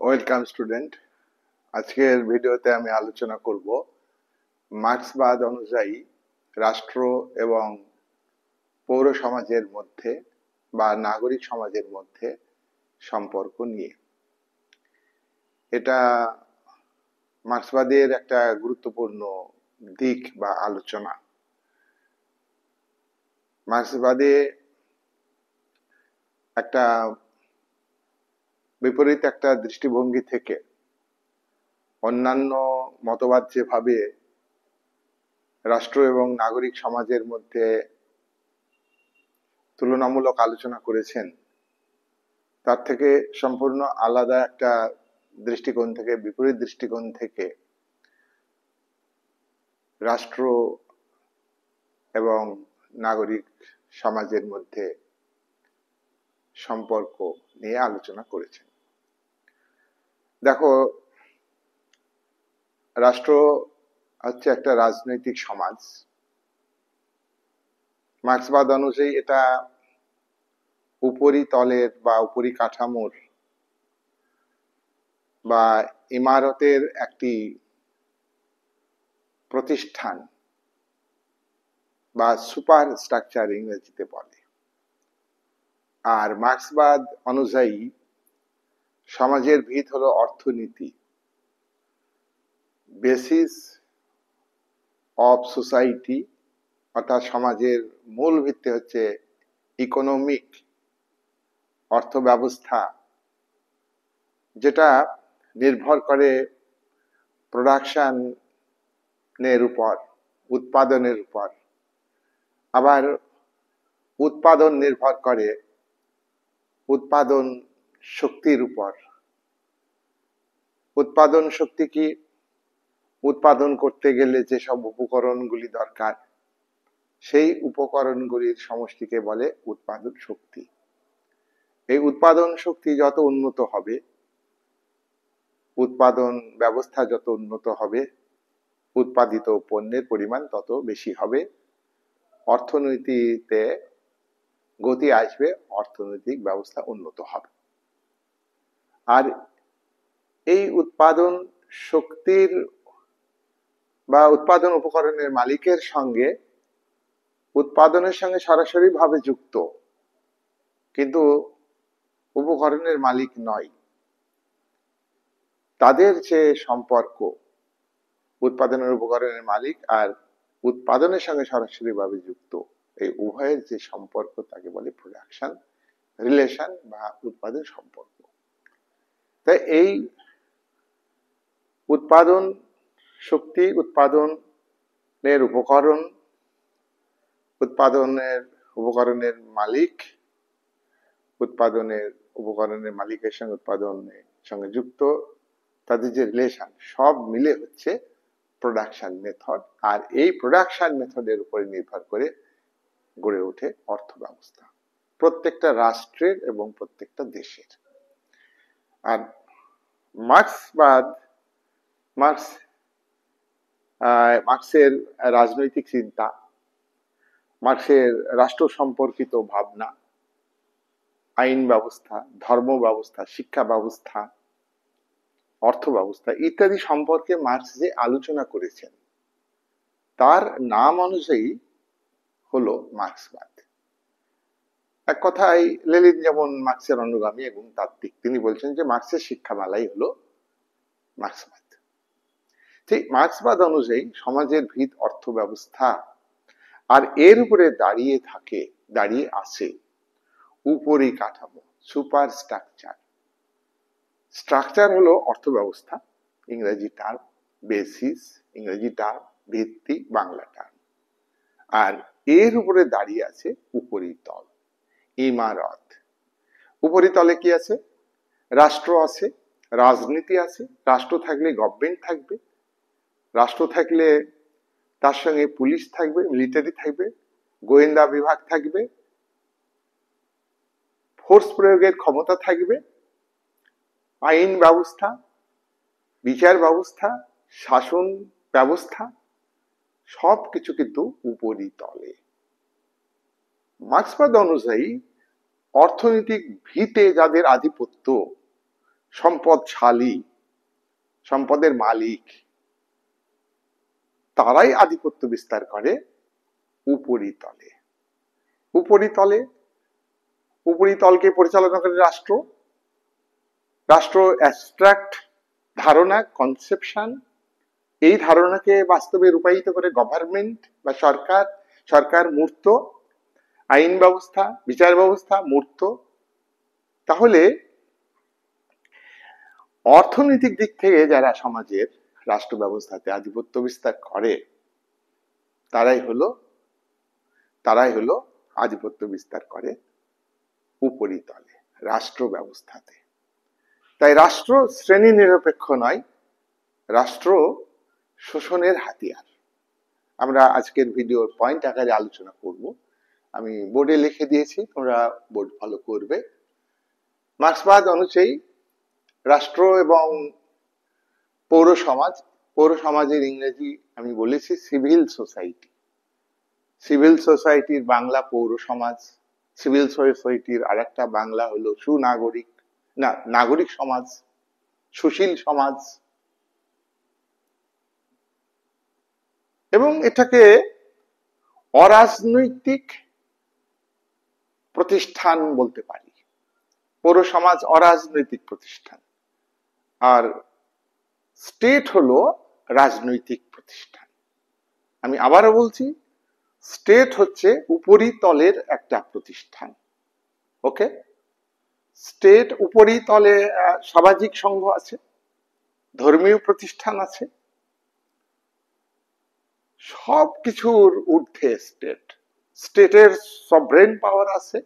Welcome student. আজকের ভিডিওতে আমি আলোচনা করব মার্ক্সবাদ অনুযায়ী রাষ্ট্র এবং পৌর সমাজের মধ্যে বা নাগরিক সমাজের মধ্যে সম্পর্ক নিয়ে। এটা মার্ক্সবাদের একটা গুরুত্বপূর্ণ দিক বা আলোচনা। মার্ক্সবাদে একটা বিপরীত একটা দৃষ্টিভঙ্গি থেকে অন্যান্য মতবাদ যেভাবে রাষ্ট্র এবং নাগরিক সমাজের মধ্যে তুলনামূলক আলোচনা করেছেন, তার থেকে সম্পূর্ণ আলাদা একটা দৃষ্টিকোণ থেকে, বিপরীত দৃষ্টিকোণ থেকে রাষ্ট্র এবং নাগরিক সমাজের মধ্যে সম্পর্ক নিয়ে আলোচনা করেছেন। দেখো, রাষ্ট্র হচ্ছে একটা রাজনৈতিক সমাজ। মার্ক্সবাদ অনুযায়ী এটা উপরিতলের বা উপরিকাঠামোর বা ইমারতের একটি প্রতিষ্ঠান বা সুপার স্ট্রাকচার ইংরেজিতে বলে। আর মার্ক্সবাদ অনুযায়ী সমাজের ভিত হলো অর্থনীতি, বেসিস অফ সোসাইটি, অর্থাৎ সমাজের মূল ভিত্তি হচ্ছে ইকোনমিক অর্থ ব্যবস্থা, যেটা নির্ভর করে প্রোডাকশনের উপর, উৎপাদনের উপর। আবার উৎপাদন নির্ভর করে উৎপাদন শক্তির উপর। উৎপাদন শক্তি কি? উৎপাদন করতে গেলে যেসব উপকরণগুলি দরকার, সেই উপকরণগুলির সমষ্টিকে বলে উৎপাদন শক্তি। এই উৎপাদন শক্তি যত উন্নত হবে, উৎপাদন ব্যবস্থা যত উন্নত হবে, উৎপাদিত পণ্যের পরিমাণ তত বেশি হবে, অর্থনীতিতে গতি আসবে, অর্থনৈতিক ব্যবস্থা উন্নত হবে। আর এই উৎপাদন শক্তির বা উৎপাদন উপকরণের মালিকের সঙ্গে, উৎপাদনের সঙ্গে সরাসরি ভাবে যুক্ত কিন্তু উপকরণের মালিক নয়, তাদের যে সম্পর্ক, উৎপাদনের উপকরণের মালিক আর উৎপাদনের সঙ্গে সরাসরি ভাবে যুক্ত, এই উভয়ের যে সম্পর্ক তাকে বলে প্রোডাকশন রিলেশন বা উৎপাদন সম্পর্ক। তাই এই উৎপাদন শক্তি, উৎপাদনের উপকরণ, উৎপাদনের উপকরণের মালিক, উৎপাদনের উপকরণের মালিকের সঙ্গে উৎপাদনের সঙ্গে যুক্ত, তাদের যে রিলেশন, সব মিলে হচ্ছে প্রোডাকশন মেথড। আর এই প্রোডাকশন মেথডের উপরে নির্ভর করে গড়ে ওঠে অর্থ ব্যবস্থা, প্রত্যেকটা রাষ্ট্রের এবং প্রত্যেকটা দেশের। আর মার্ক্সের রাজনৈতিক চিন্তা, মার্ক্সের রাষ্ট্র সম্পর্কিত ভাবনা, আইন ব্যবস্থা, ধর্ম ব্যবস্থা, শিক্ষা ব্যবস্থা, অর্থ ব্যবস্থা ইত্যাদি সম্পর্কে মার্ক্স যে আলোচনা করেছেন, তার নাম অনুযায়ী হলো মার্ক্সবাদ। এক কথায় লেনিন যেমন মার্ক্সের অনুগামী এবং তাত্ত্বিক, তিনি বলছেন যে মার্ক্সের শিক্ষামালাই হলো মার্ক্সবাদ। ঠিক মার্ক্সবাদ অনুযায়ী সমাজের ভিত অর্থ ব্যবস্থা, আর এর উপরে দাঁড়িয়ে আছে উপরিকাঠামো, সুপার স্ট্রাকচার। স্ট্রাকচার হলো অর্থ ব্যবস্থা, ইংরেজি টার্ম, বেসিস ইংরেজি টার্ম, ভিত্তি বাংলা টার্ম। আর এর উপরে দাঁড়িয়ে আছে উপরিতল, ইমারত। উপরিতলে কি আছে? রাষ্ট্র আছে, রাজনীতি আছে। রাষ্ট্র থাকলে গভর্নমেন্ট থাকবে, রাষ্ট্র থাকলে তার সঙ্গে পুলিশ থাকবে, মিলিটারি থাকবে, গোয়েন্দা বিভাগ থাকবে, ফোর্স প্রয়োগের ক্ষমতা থাকবে, আইন ব্যবস্থা, বিচার ব্যবস্থা, শাসন ব্যবস্থা, সবকিছু কিন্তু উপরিতলে। মার্ক্সবাদ অনুযায়ী অর্থনৈতিক ভিতে যাদের আধিপত্য, সম্পদশালী, সম্পদের মালিক, তারাই আধিপত্য বিস্তার করে উপরিতলে। উপরিতলে, উপরিতলকে পরিচালনা করে রাষ্ট্র। রাষ্ট্র অ্যাবস্ট্রাক্ট ধারণা, কনসেপশন, এই ধারণাকে বাস্তবে রূপায়িত করে গভর্নমেন্ট বা সরকার। সরকার মূর্ত, আইন ব্যবস্থা, বিচার ব্যবস্থা মূর্ত। তাহলে অর্থনৈতিক দিক থেকে যারা সমাজের রাষ্ট্র ব্যবস্থাতে আধিপত্য বিস্তার করে তারাই হলো আধিপত্য বিস্তার করে উপরিতলে, রাষ্ট্র ব্যবস্থাতে। তাই রাষ্ট্র শ্রেণী নিরপেক্ষ নয়, রাষ্ট্র শোষণের হাতিয়ার। আমরা আজকের ভিডিওর পয়েন্ট আকারে আলোচনা করব। আমি বোর্ডে লিখে দিয়েছি, তোমরা বোর্ড ফলো করবে। মার্ক্সবাদ অনুযায়ী রাষ্ট্র এবং পৌর সমাজ, পৌর সমাজের ইংরেজি আমি বলেছি সিভিল সোসাইটি। সিভিল সোসাইটির বাংলা পৌর সমাজ, সিভিল সোসাইটির আরেকটা বাংলা হলো সুনাগরিক, না নাগরিক সমাজ, সুশীল সমাজ। এবং এটাকে অরাজনৈতিক প্রতিষ্ঠান বলতে পারি। পৌর সমাজ অরাজনৈতিক প্রতিষ্ঠান, আর স্টেট হলো রাজনৈতিক প্রতিষ্ঠান। আমি আবারও বলছি, স্টেট হচ্ছে উপরিতলের একটা প্রতিষ্ঠান। ওকে, স্টেট উপরিতলে সামাজিক সংঘ আছে, ধর্মীয় প্রতিষ্ঠান আছে, সবকিছুর ঊর্ধ্বে স্টেট। স্টেটের সভরেন পাওয়ার আছে,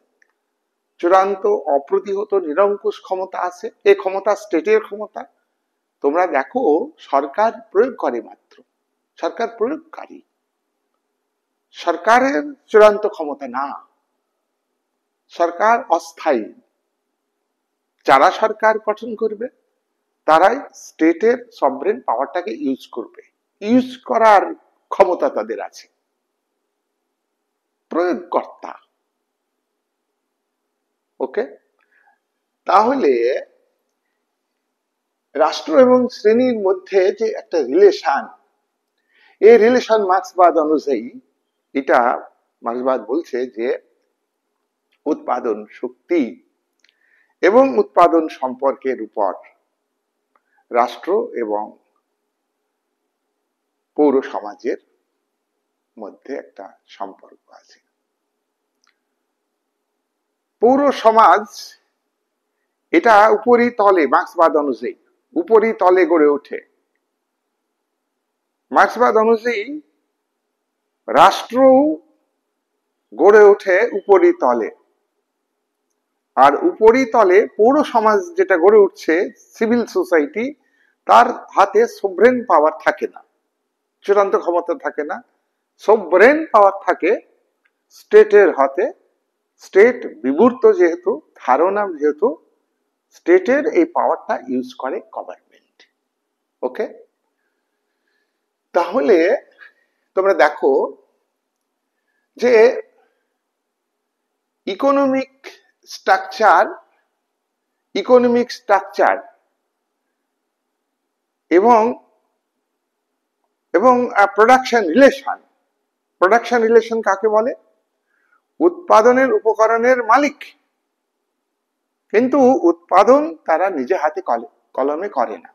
চূড়ান্ত অপ্রতিহত নিরঙ্কুশ ক্ষমতা আছে। এই ক্ষমতা স্টেটের ক্ষমতা। তোমরা দেখো, সরকার প্রয়োগ করে মাত্র, সরকার প্রয়োগকারী, সরকারের চূড়ান্ত ক্ষমতা না। সরকার অস্থায়ী। যারা সরকার গঠন করবে তারাই স্টেটের সভরেন পাওয়ারটাকে ইউজ করবে, ইউজ করার ক্ষমতা তাদের আছে, প্রয়োগকর্তা। ওকে, তাহলে রাষ্ট্র এবং শ্রেণীর মধ্যে যে একটা রিলেশন, এই রিলেশন মার্ক্সবাদ অনুযায়ী, এটা মার্ক্সবাদ বলছে যে উৎপাদন শক্তি এবং উৎপাদন সম্পর্কের উপর রাষ্ট্র এবং পৌর সমাজের মধ্যে একটা সম্পর্ক আছে। পৌর সমাজ এটা উপরিতলে, মার্ক্সবাদ অনুযায়ী উপরিতলে গড়ে ওঠে। মার্ক্সবাদ অনুযায়ী রাষ্ট্র গড়ে ওঠে উপরিতলে, আর উপরিতলে পৌর সমাজ যেটা গড়ে উঠছে, সিভিল সোসাইটি, তার হাতে সভরেন পাওয়ার থাকে না, চূড়ান্ত ক্ষমতা থাকে না। সভরেন পাওয়ার থাকে স্টেটের হাতে। স্টেট বিমূর্ত যেহেতু, ধারণা যেহেতু, স্টেটের এই পাওয়ারটা ইউজ করে গভর্নমেন্ট। ওকে, তাহলে তোমরা দেখো যে ইকোনমিক স্ট্রাকচার এবং প্রোডাকশন রিলেশন কাকে বলে? উৎপাদনের উপকরণের মালিক, কিন্তু উৎপাদন তারা নিজে হাতে কলমে করে না।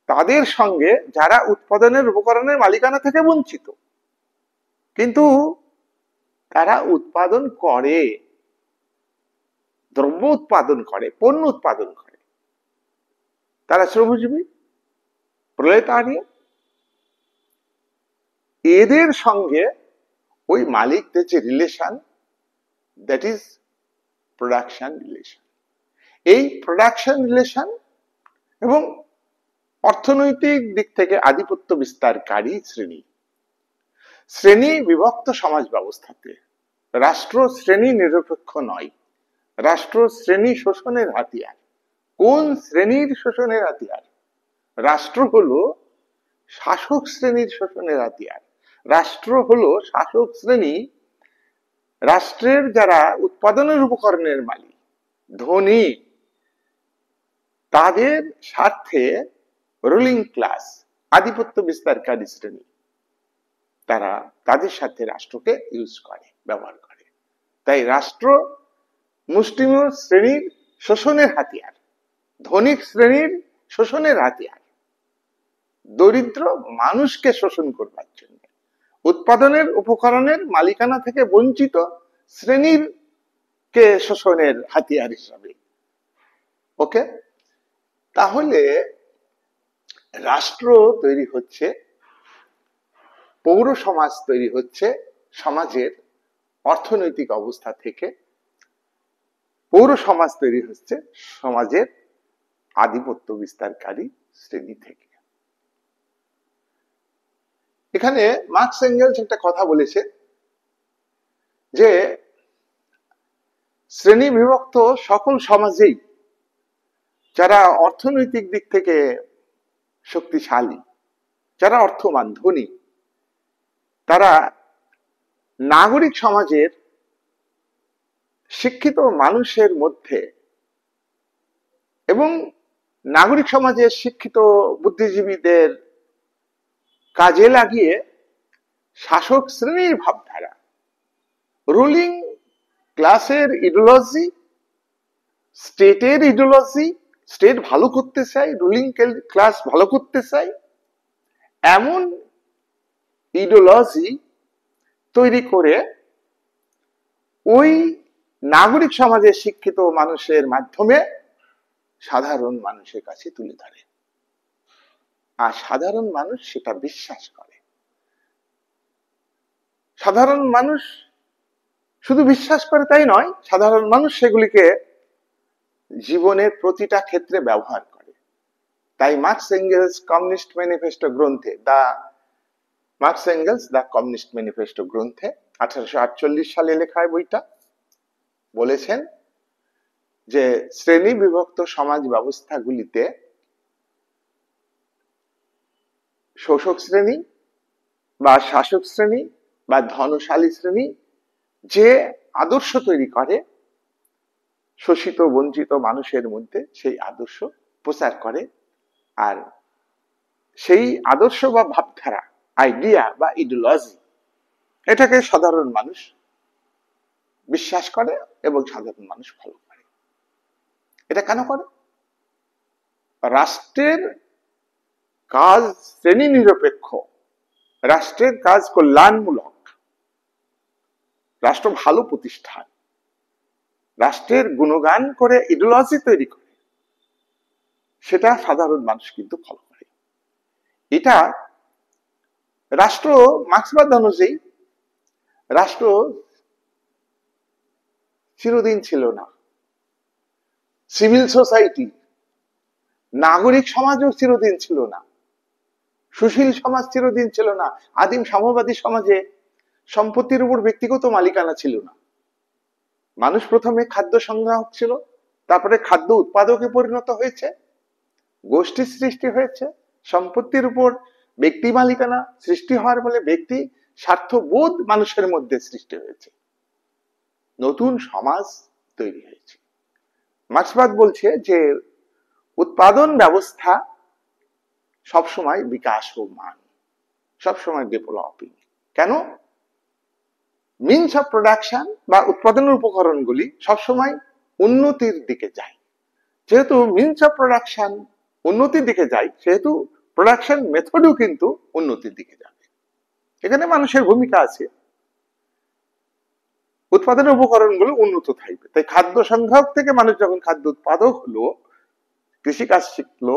তাদের সঙ্গে যারা উৎপাদনের উপকরণের মালিকানা থেকে বঞ্চিত, কিন্তু তারা উৎপাদন করে, দ্রব্য উৎপাদন করে, পণ্য উৎপাদন করে, তারা শ্রমজীবী, প্রলেতারিয়া। এদের সঙ্গে ওই মালিকদের যে relation, that is production relation. এই প্রোডাকশন রিলেশন এবং অর্থনৈতিক দিক থেকে আধিপত্য বিস্তারকারী শ্রেণী বিভক্ত সমাজ ব্যবস্থাতে রাষ্ট্র শ্রেণী নিরপেক্ষ নয়, রাষ্ট্র শ্রেণী শোষণের হাতিয়ার। কোন শ্রেণীর শোষণের হাতিয়ার? রাষ্ট্র হলো শাসক শ্রেণীর শোষণের হাতিয়ার। রাষ্ট্র হলো শাসক শ্রেণী, রাষ্ট্রের যারা উৎপাদনের উপকরণের মালিক, ধনী, তাদের স্বার্থে রুলিং ক্লাস, আধিপত্য বিস্তারকারী শ্রেণী, তারা তাদের সাথে রাষ্ট্রকে ইউজ করে, ব্যবহার করে। তাই রাষ্ট্র মুষ্টিমেয় শ্রেণীর শোষণের হাতিয়ার, ধনিক শ্রেণীর শোষণের হাতিয়ার, দরিদ্র মানুষকে শোষণ করবার জন্য, উৎপাদনের উপকরণের মালিকানা থেকে বঞ্চিত শ্রেণীর কে শোষণের হাতিয়ার হিসাবে। ওকে, তাহলে রাষ্ট্র তৈরি হচ্ছে, পৌর সমাজ তৈরি হচ্ছে সমাজের অর্থনৈতিক অবস্থা থেকে, পৌর সমাজ তৈরি হচ্ছে সমাজের আধিপত্য বিস্তারকারী শ্রেণী থেকে। এখানে মার্কস এঙ্গেলস একটা কথা বলেছে যে শ্রেণী বিভক্ত সকল সমাজেই যারা অর্থনৈতিক দিক থেকে শক্তিশালী, যারা অর্থবান, ধনী, তারা নাগরিক সমাজের শিক্ষিত মানুষের মধ্যে এবং নাগরিক সমাজের শিক্ষিত বুদ্ধিজীবীদের কাজে লাগিয়ে শাসক শ্রেণীর ভাবধারা, রুলিং ক্লাসের ইডিওলজি, স্টেটের ইডিওলজি, স্টেট ভালো করতে চাই, রুলিং ক্লাস ভালো করতে চাই, এমন ইডিওলজি তৈরি করে ওই নাগরিক সমাজের শিক্ষিত মানুষের মাধ্যমে সাধারণ মানুষের কাছে তুলে ধরে। আর সাধারণ মানুষ সেটা বিশ্বাস করে। সাধারণ মানুষ শুধু বিশ্বাস করে তাই নয়, সাধারণ মানুষ সেগুলিকে জীবনের প্রতিটা ক্ষেত্রে ব্যবহার করে। তাই মার্কস এঙ্গেলস কমিউনিস্ট ম্যানিফেস্টো গ্রন্থে, Marx Engels the communist manifesto গ্রন্থে 1848 সালে লেখা বইটা বলেছেন যে শ্রেণী বিভক্ত সমাজ ব্যবস্থাগুলিতে শোষক শ্রেণী বা শাসক শ্রেণী বা ধনশালী শ্রেণী যে আদর্শ তৈরি করে শোষিত বঞ্চিত মানুষের মধ্যে, সেই আদর্শ প্রচার করে। আর সেই আদর্শ বা ভাবধারা, আইডিয়া বা ইডিওলজি, এটাকে সাধারণ মানুষ বিশ্বাস করে এবং সাধারণ মানুষ ফলো করে। এটা কেন করে? রাষ্ট্রের কাজ শ্রেণী নিরপেক্ষ, রাষ্ট্রের কাজ কল্যাণমূলক, রাষ্ট্র ভালো প্রতিষ্ঠান, রাষ্ট্রের গুণগান করে ইডিওলজি তৈরি করে, সেটা সাধারণ মানুষ কিন্তু ফলো করে। এটা রাষ্ট্র, মার্ক্সবাদ অনুযায়ী রাষ্ট্র চিরদিন ছিল না। সিভিল সোসাইটি, নাগরিক সমাজও চিরদিন ছিল না। সুশীল সমাজ চিরদিন ছিল না। আদিম সাম্যবাদী সমাজে সম্পত্তির উপর ব্যক্তিগত মালিকানা ছিল না। মানুষ প্রথমে খাদ্য সংগ্রাহক ছিল, তারপরে খাদ্য উৎপাদকে পরিণত হয়েছে, গোষ্ঠী সৃষ্টি হয়েছে, সম্পত্তির উপর ব্যক্তি মালিকানা সৃষ্টি হওয়ার ফলে ব্যক্তি স্বার্থবোধ মানুষের মধ্যে সৃষ্টি হয়েছে, নতুন সমাজ তৈরি হয়েছে। মার্ক্সবাদ বলছে যে উৎপাদন ব্যবস্থা সবসময় বিকাশমান, সবসময় ডেভেলপিং। কেন? মিনস অফ প্রোডাকশন বা উৎপাদনের উপকরণগুলি সবসময় উন্নতির দিকে যায়। যেহেতু মিনস অফ প্রোডাকশন উন্নতির দিকে যায়, সেহেতু প্রোডাকশন মেথডও কিন্তু উন্নতির দিকে যাবে। এখানে মানুষের ভূমিকা আছে। উৎপাদনের উপকরণগুলো উন্নত থাকবে। তাই খাদ্য সংগ্রাহক থেকে মানুষ যখন খাদ্য উৎপাদক হলো, কৃষিকাজ শিখলো,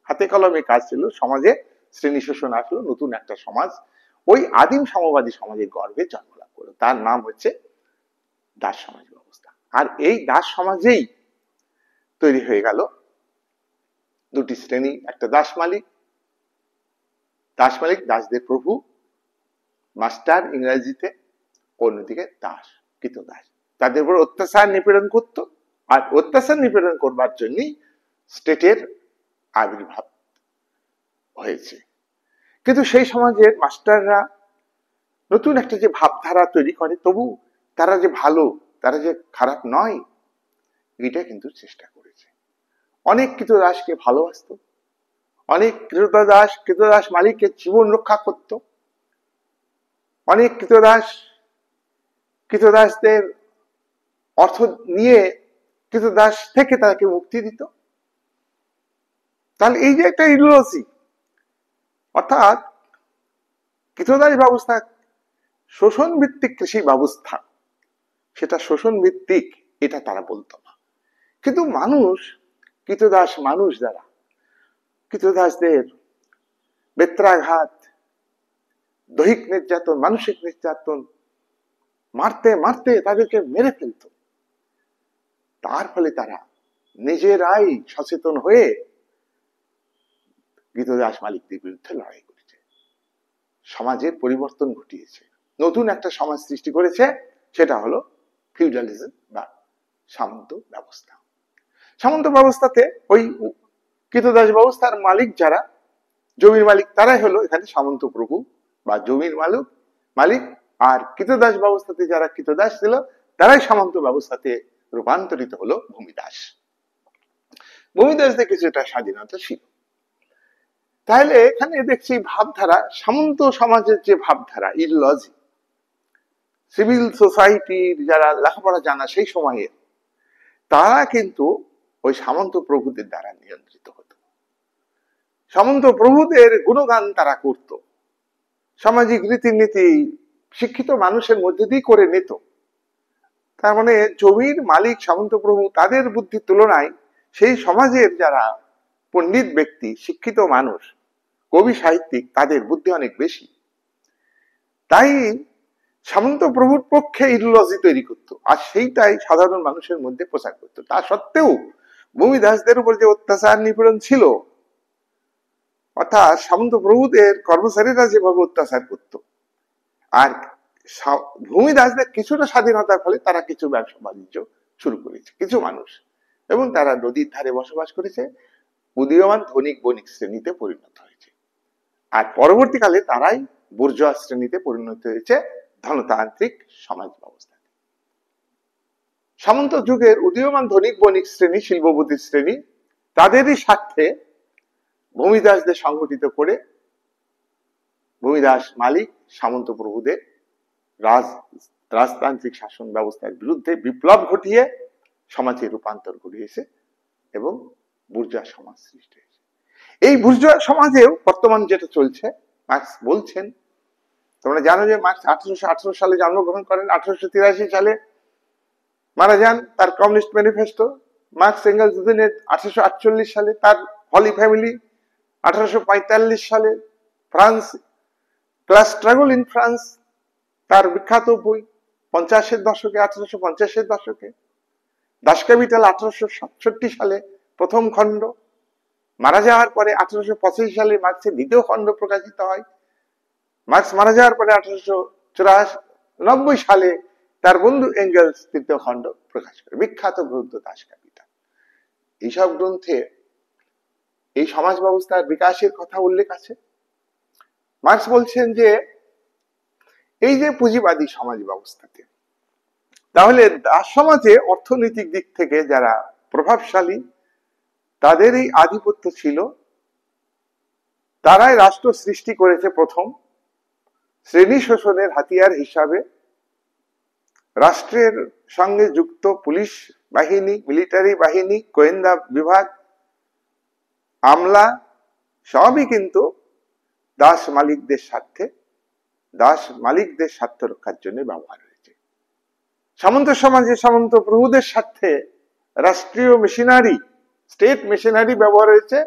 হাতে কলমে কাজ ছিল, সমাজে শ্রেণী শোষণ আসলো, নতুন একটা সমাজ ওই আদিম সাম্যবাদী সমাজের গর্ভে জন্ম লাভ করলো। তার নাম হচ্ছে দাস সমাজ ব্যবস্থা। আর এই দাস সমাজেই তৈরি হয়ে গেল দুটি শ্রেণী, একটা দাস মালিক, দাসদের প্রভু, মাস্টার ইংরেজিতে, অন্যদিকে দাস, কৃতদাস, তাদের উপর অত্যাচার নিপীড়ন করত। আর অত্যাচার নিপীড়ন করবার জন্যই স্টেটের আবির্ভাব হয়েছে। কিন্তু সেই সমাজের মাস্টাররা নতুন একটা যে ভাবধারা তৈরি করে, তবু তারা যে ভালো, তারা যে খারাপ নয়, এটা কিন্তু চেষ্টা করেছে। অনেক কৃতদাসকে ভালোবাসত, অনেক কৃতদাস মালিকের জীবন রক্ষা করত, অনেক কৃতদাসদের অর্থ নিয়ে কৃতদাস থেকে তাকে মুক্তি দিত। তাহলে এই যে একটা ইডিওলজি, অর্থাৎ কৃতদাস ব্যবস্থা শোষণ ভিত্তিক কৃষি ব্যবস্থা, সেটা শোষণ ভিত্তিক এটা তারা বলতো না। কিন্তু মানুষ যারা কৃতদাসদের বেত্রাঘাত, দৈহিক নির্যাতন, মানসিক নির্যাতন, মারতে মারতে তাদেরকে মেরে ফেলত, তার ফলে তারা নিজেরাই সচেতন হয়ে কৃতদাস মালিকদের বিরুদ্ধে লড়াই করেছে, সমাজের পরিবর্তন ঘটিয়েছে, নতুন একটা সমাজ সৃষ্টি করেছে, সেটা হলো ফিউডালিজম বা সামন্ত ব্যবস্থা। সামন্ত ব্যবস্থাতে ওই কৃতদাস ব্যবস্থার মালিক যারা, জমির মালিক, তারাই হলো এখানে সামন্ত প্রভু বা জমির মালিক, আর কৃতদাস ব্যবস্থাতে যারা কৃতদাস ছিল তারাই সামন্ত ব্যবস্থাতে রূপান্তরিত হলো ভূমিদাস। ভূমিদাসদের কিছুটা স্বাধীনতা ছিল। তাহলে এখানে দেখছি ভাবধারা, সামন্ত সমাজের যে ভাবধারা, ইডিওলজি, সিভিল সোসাইটির যারা লেখাপড়া জানা সেই সময়ে, তারা কিন্তু ওই সামন্ত প্রভুদের দ্বারা নিয়ন্ত্রিত হতো। সামন্ত প্রভুদের গুণগান তারা করত, সামাজিক রীতিনীতি শিক্ষিত মানুষের মধ্যে দিয়ে করে নিত। তার মানে জমির মালিক সামন্ত প্রভু, তাদের বুদ্ধির তুলনায় সেই সমাজের যারা পণ্ডিত ব্যক্তি, শিক্ষিত মানুষ, কবি সাহিত্যিক, তাদের বুদ্ধি অনেক বেশি। তাই সামন্ত প্রভুর পক্ষে ইডিওলজি তৈরি করত, আর সেইটাই সাধারণ মানুষের মধ্যে প্রচার করত। তা সত্ত্বেও ভূমিদাসদের উপর যে অত্যাচার নিপীড়ন ছিল, অর্থাৎ সামন্ত প্রভুদের কর্মচারীরা যেভাবে অত্যাচার করত, আর ভূমিদাসদের কিছুটা স্বাধীনতার ফলে তারা কিছু ব্যবসা বাণিজ্য শুরু করেছে কিছু মানুষ, এবং তারা নদীর ধারে বসবাস করেছে, উদীয়মান ধনিক বণিক শ্রেণীতে পরিণত হয়েছে। আর পরবর্তীকালে তারাই বুর্জোয়া শ্রেণীতে পরিণত হয়েছে, ধনতান্ত্রিক সমাজ ব্যবস্থা। সামন্ত যুগের উদীয়মান ধনিক বণিক শ্রেণী, শিল্পপতি শ্রেণী, তাদেরই স্বার্থে ভূমিদাসদের সংগঠিত করে ভূমিদাস মালিক সামন্ত প্রভুদের রাজতান্ত্রিক শাসন ব্যবস্থার বিরুদ্ধে বিপ্লব ঘটিয়ে সমাজে রূপান্তর ঘটিয়েছে এবং বুর্জোয়া সমাজ সৃষ্টি হয়েছে। এই বুর্জোয়া সমাজেও বর্তমান যেটা চলছে, মার্কস বলছেন, তোমরা জানো যে মার্কস 1818 সালে জন্মগ্রহণ করেন, 1883 সালে মারা যান। তার কমিউনিস্ট ম্যানিফেস্টো, মার্কস এঙ্গেলস দুজনের 1848 সালে, তার হলি ফ্যামিলি 1845 সালে, France, class struggle in France, তার বিখ্যাত বই 50-এর দশকে, 1850-এর দশকে, দাস ক্যাপিটাল 1867 সালে প্রথম খণ্ড, মারা যাওয়ার পরে 1885 সালে মার্কসের দ্বিতীয় খণ্ড প্রকাশিত হয়। মার্কস মারা যাওয়ার পরে 1894 সালে তার বন্ধু এঙ্গেলস তৃতীয় খণ্ড প্রকাশ করে, বিখ্যাত গ্রন্থ দাস ক্যাপিটাল। এইসব গ্রন্থে এই সমাজ ব্যবস্থার বিকাশের কথা উল্লেখ আছে। মার্কস বলছেন যে এই যে পুঁজিবাদী সমাজ ব্যবস্থাতে, তাহলে দাস সমাজে অর্থনৈতিক দিক থেকে যারা প্রভাবশালী, তাদেরই আধিপত্য ছিল, তারাই রাষ্ট্র সৃষ্টি করেছে প্রথম শ্রেণী শোষণের হাতিয়ার হিসাবে। রাষ্ট্রের সঙ্গে যুক্ত পুলিশ বাহিনী, মিলিটারি বাহিনী, গোয়েন্দা বিভাগ, আমলা, সবই কিন্তু দাস মালিকদের স্বার্থ রক্ষার জন্য ব্যবহার হয়েছে। সামন্ত সমাজে সামন্ত প্রভুদের স্বার্থে রাষ্ট্রীয় মেশিনারি, স্টেট মেশিনারি ব্যবহার হয়েছে।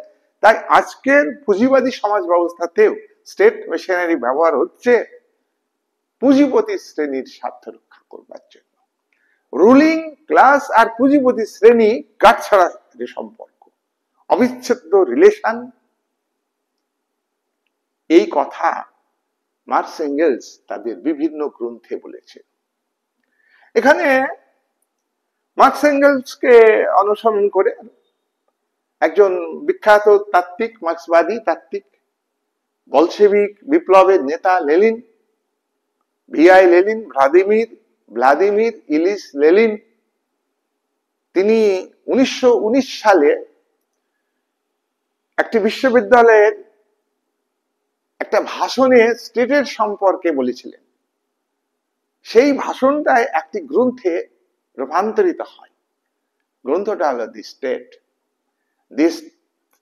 তাই আজকের পুঁজিবাদী সমাজ ব্যবস্থাতেও স্টেট মেশিনারি ব্যবহার হচ্ছে পুঁজিপতি শ্রেণীর স্বার্থ রক্ষা করবার জন্য। রুলিং ক্লাস আর পুঁজিপতি শ্রেণী গাঁটছাড়া যে সম্পর্ক, অবিচ্ছেদ্য রিলেশন, এই কথা মার্কস এঙ্গেলস তাদের বিভিন্ন গ্রন্থে বলেছে। এখানে মার্কস এঙ্গেলসকে অনুসরণ করে একজন বিখ্যাত তাত্ত্বিক, মার্ক্সবাদী তাত্ত্বিক, বলশেভিক বিপ্লবের নেতা Lenin, VI Lenin, Vladimir Ilyich Lenin, তিনি 1919 সালে একটি বিশ্ববিদ্যালয়ের একটা ভাষণে স্টেটের সম্পর্কে বলেছিলেন। সেই ভাষণটায় একটি গ্রন্থে রূপান্তরিত হয়। গ্রন্থটা হলো দি স্টেট। দিস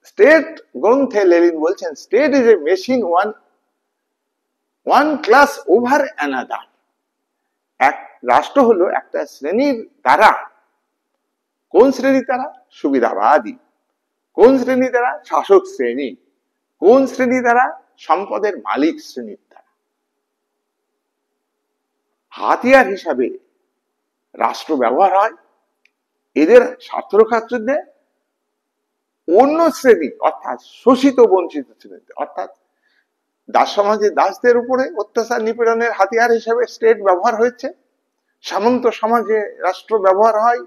স্টেট গ্রন্থে লেনিন বলছেন, state is a machine one class over another. এক রাষ্ট্র হলো একটা শ্রেণীর দ্বারা। কোন শ্রেণী দ্বারা? সুবিধাবাদী। কোন শ্রেণী দ্বারা? শাসক শ্রেণী। কোন শ্রেণী দ্বারা? সম্পদের মালিক শ্রেণীর দ্বারা। হাতিয়ার হিসাবে রাষ্ট্র ব্যবহার হয় এদের স্বার্থ রক্ষার জন্য অন্য শ্রেণী, অর্থাৎ শোষিত বঞ্চিত শ্রেণীতে, অর্থাৎ দাস সমাজে দাসদের উপরে অত্যাচার নিপীড়নের হাতিয়ার হিসাবে স্টেট ব্যবহার হয়েছে। সামন্ত সমাজে রাষ্ট্র ব্যবহার হয়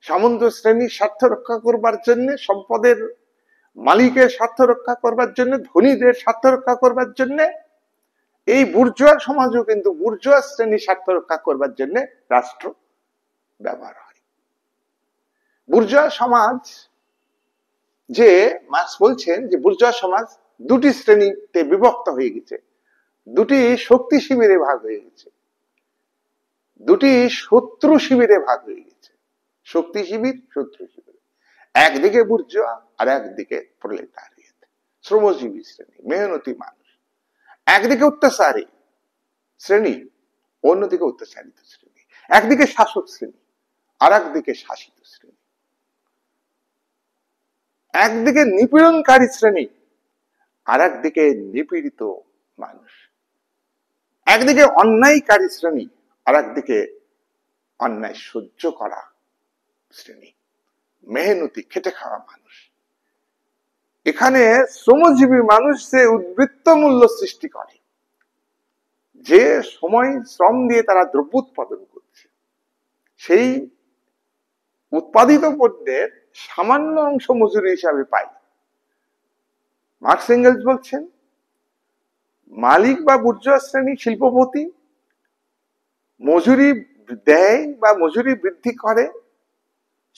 সামন্ত শ্রেণীর স্বার্থ রক্ষা করবার জন্য, সম্পদের মালিকের স্বার্থ রক্ষা করবার জন্য, ধনীদের স্বার্থ রক্ষা করবার জন্য। এই বুর্জোয়া সমাজও কিন্তু বুর্জোয়া শ্রেণীর স্বার্থ রক্ষা করবার জন্য রাষ্ট্র ব্যবহার হয়। বুর্জোয়া সমাজ, যে মার্কস বলছেন যে বুর্জোয়া সমাজ দুটি শ্রেণীতে বিভক্ত হয়ে গেছে, দুটি শক্তি শিবিরে ভাগ হয়ে গেছে, দুটি শত্রু শিবিরে ভাগ হয়ে গেছে। শক্তি শিবির, শত্রু শিবির। একদিকে বুর্জোয়া আর একদিকে প্রলেতারিয়েত, শ্রমজীবী শ্রেণী, মেহনতি মানুষ। একদিকে অত্যাচারী শ্রেণী, অন্যদিকে অত্যাচারিত শ্রেণী। একদিকে শাসক শ্রেণী আর একদিকে শাসিত শ্রেণী। একদিকে নিপীড়নকারী শ্রেণী আর একদিকে নিপীড়িত মানুষ। একদিকে অন্যায়কারী শ্রেণী আর একদিকে অন্যায় সহ্য করা শ্রেণী, মেহনতি খেটে খাওয়া মানুষ। এখানে শ্রমজীবী মানুষ যে উদ্বৃত্ত মূল্য সৃষ্টি করে, যে সময় শ্রম দিয়ে তারা দ্রব্য উৎপাদন করছে, সেই উৎপাদিত পণ্যের সামান্য অংশ মজুরি হিসাবে পায়। মার্কস এঙ্গেলস বলছেন, মালিক বা বুর্জোয়া শ্রেণী শিল্পপতি মজুরি দেয় বা মজুরি বৃদ্ধি করে